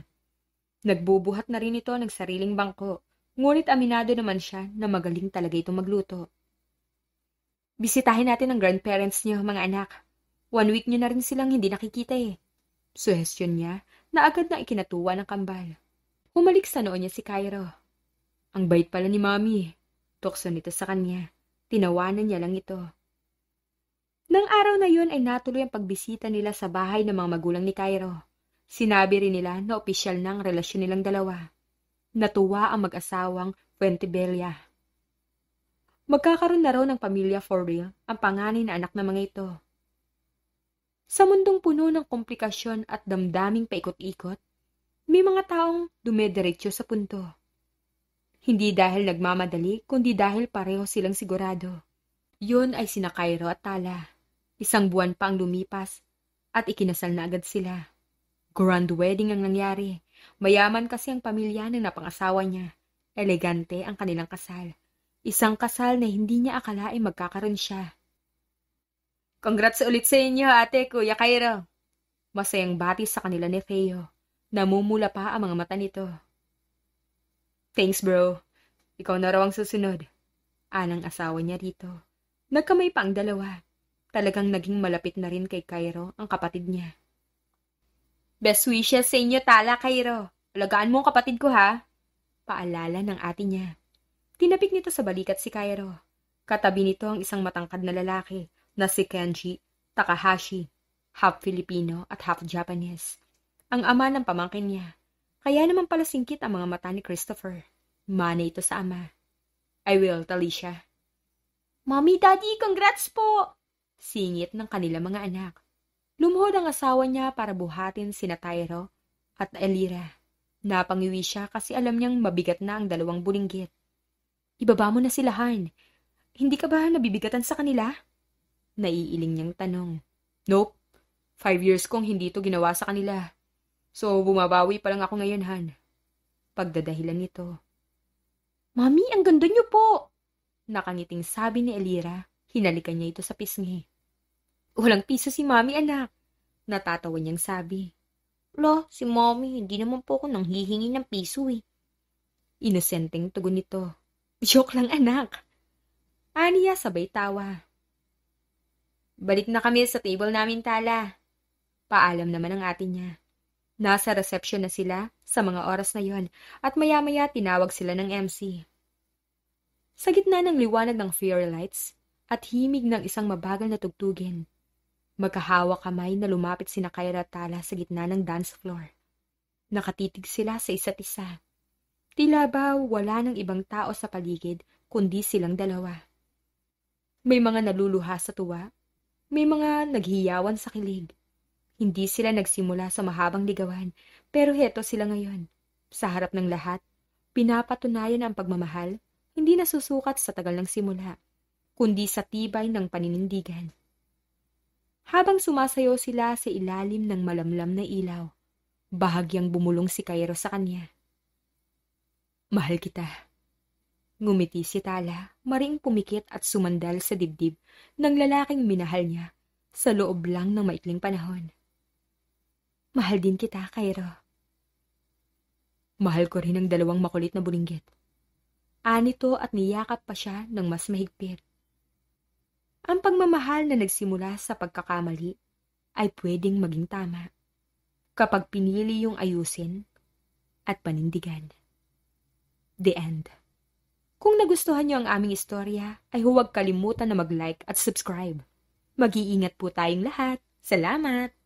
Nagbubuhat na rin ito ng sariling bangko, ngunit aminado naman siya na magaling talaga itong magluto. Bisitahin natin ang grandparents niyo, mga anak. 1 week niyo na rin silang hindi nakikita eh. Suhestyon niya na agad na ikinatuwa ng kambal. Humalik sa noo niya si Cairo. Ang bait pala ni Mami. Tukso nito sa kanya. Tinawanan niya lang ito. Nang araw na yun ay natuloy ang pagbisita nila sa bahay ng mga magulang ni Cairo. Sinabi rin nila na opisyal na ang relasyon nilang dalawa. Natuwa ang mag-asawang Fuentebella. Magkakaroon na raw ng pamilya for real ang panganay na anak ng mga ito. Sa mundong puno ng komplikasyon at damdaming paikot-ikot, may mga taong dumediretso sa punto. Hindi dahil nagmamadali, kundi dahil pareho silang sigurado. Yun ay sina Cairo at Tala. 1 buwan pa ang lumipas at ikinasal na agad sila. Grand wedding ang nangyari. Mayaman kasi ang pamilya ng napangasawa niya. Elegante ang kanilang kasal. Isang kasal na hindi niya akalaing magkakaroon siya. Congrats ulit sa inyo, ate, Kuya Cairo. Masayang bati sa kanila ni Theo. Namumula pa ang mga mata nito. Thanks, bro. Ikaw na raw ang susunod. Anang asawa niya rito. Nagkamay pa ang dalawa. Talagang naging malapit na rin kay Cairo ang kapatid niya. Best wishes sa inyo, Tala, Cairo. Alagaan mo ang kapatid ko, ha? Paalala ng ate niya. Tinapik nito sa balikat si Cairo. Katabi nito ang isang matangkad na lalaki na si Kenji Takahashi, half Filipino at half Japanese. Ang ama ng pamangkin niya. Kaya naman pala singkit ang mga mata ni Christopher. Mana ito sa ama. I will, Talisha. Mommy, Daddy, congrats po! Singit ng kanilang mga anak. Lumuhod ang asawa niya para buhatin sina Tyro at Elira. Napangiwi siya kasi alam niyang mabigat na ang 2 bulinggit. Ibaba mo na sila, Han. Hindi ka ba nabibigatan sa kanila? Naiiling niyang tanong. Nope. 5 years kong hindi ito ginawa sa kanila. So, bumabawi pa lang ako ngayon, Han. Pagdadahilan nito. Mami, ang ganda niyo po! Nakangiting sabi ni Elira. Hinalikan niya ito sa pisngi. Walang piso si Mami, anak. Natatawa niyang sabi. Lo, si Mami, hindi naman po ako nang hihingi ng piso eh. Inosenteng tugon nito. Joke lang, anak. Aniya sabay tawa. Balik na kami sa table namin, Tala. Paalam naman ang ate niya. Nasa reception na sila sa mga oras na yon at maya-maya tinawag sila ng MC. Sa gitna ng liwanag ng fairy lights at himig ng isang mabagal na tugtugin, magkahawak kamay na lumapit sina Kyra at Tala sa gitna ng dance floor. Nakatitig sila sa isa't isa. Tila ba wala ng ibang tao sa paligid kundi silang dalawa. May mga naluluha sa tuwa, may mga naghiyawan sa kilig. Hindi sila nagsimula sa mahabang ligawan, pero heto sila ngayon. Sa harap ng lahat, pinapatunayan ang pagmamahal, hindi nasusukat sa tagal ng simula, kundi sa tibay ng paninindigan. Habang sumasayaw sila sa ilalim ng malamlam na ilaw, bahagyang bumulong si Cairo sa kanya. Mahal kita. Ngumiti si Tala, maring pumikit at sumandal sa dibdib ng lalaking minahal niya sa loob lang ng maikling panahon. Mahal din kita, Cairo. Mahal ko rin ang dalawang makulit na bulinggit. Anito at niyakap pa siya ng mas mahigpit. Ang pagmamahal na nagsimula sa pagkakamali ay pwedeng maging tama kapag pinili yung ayusin at panindigan. The end. Kung nagustuhan niyo ang aming istorya, ay huwag kalimutan na mag-like at subscribe. Mag-iingat po tayong lahat. Salamat!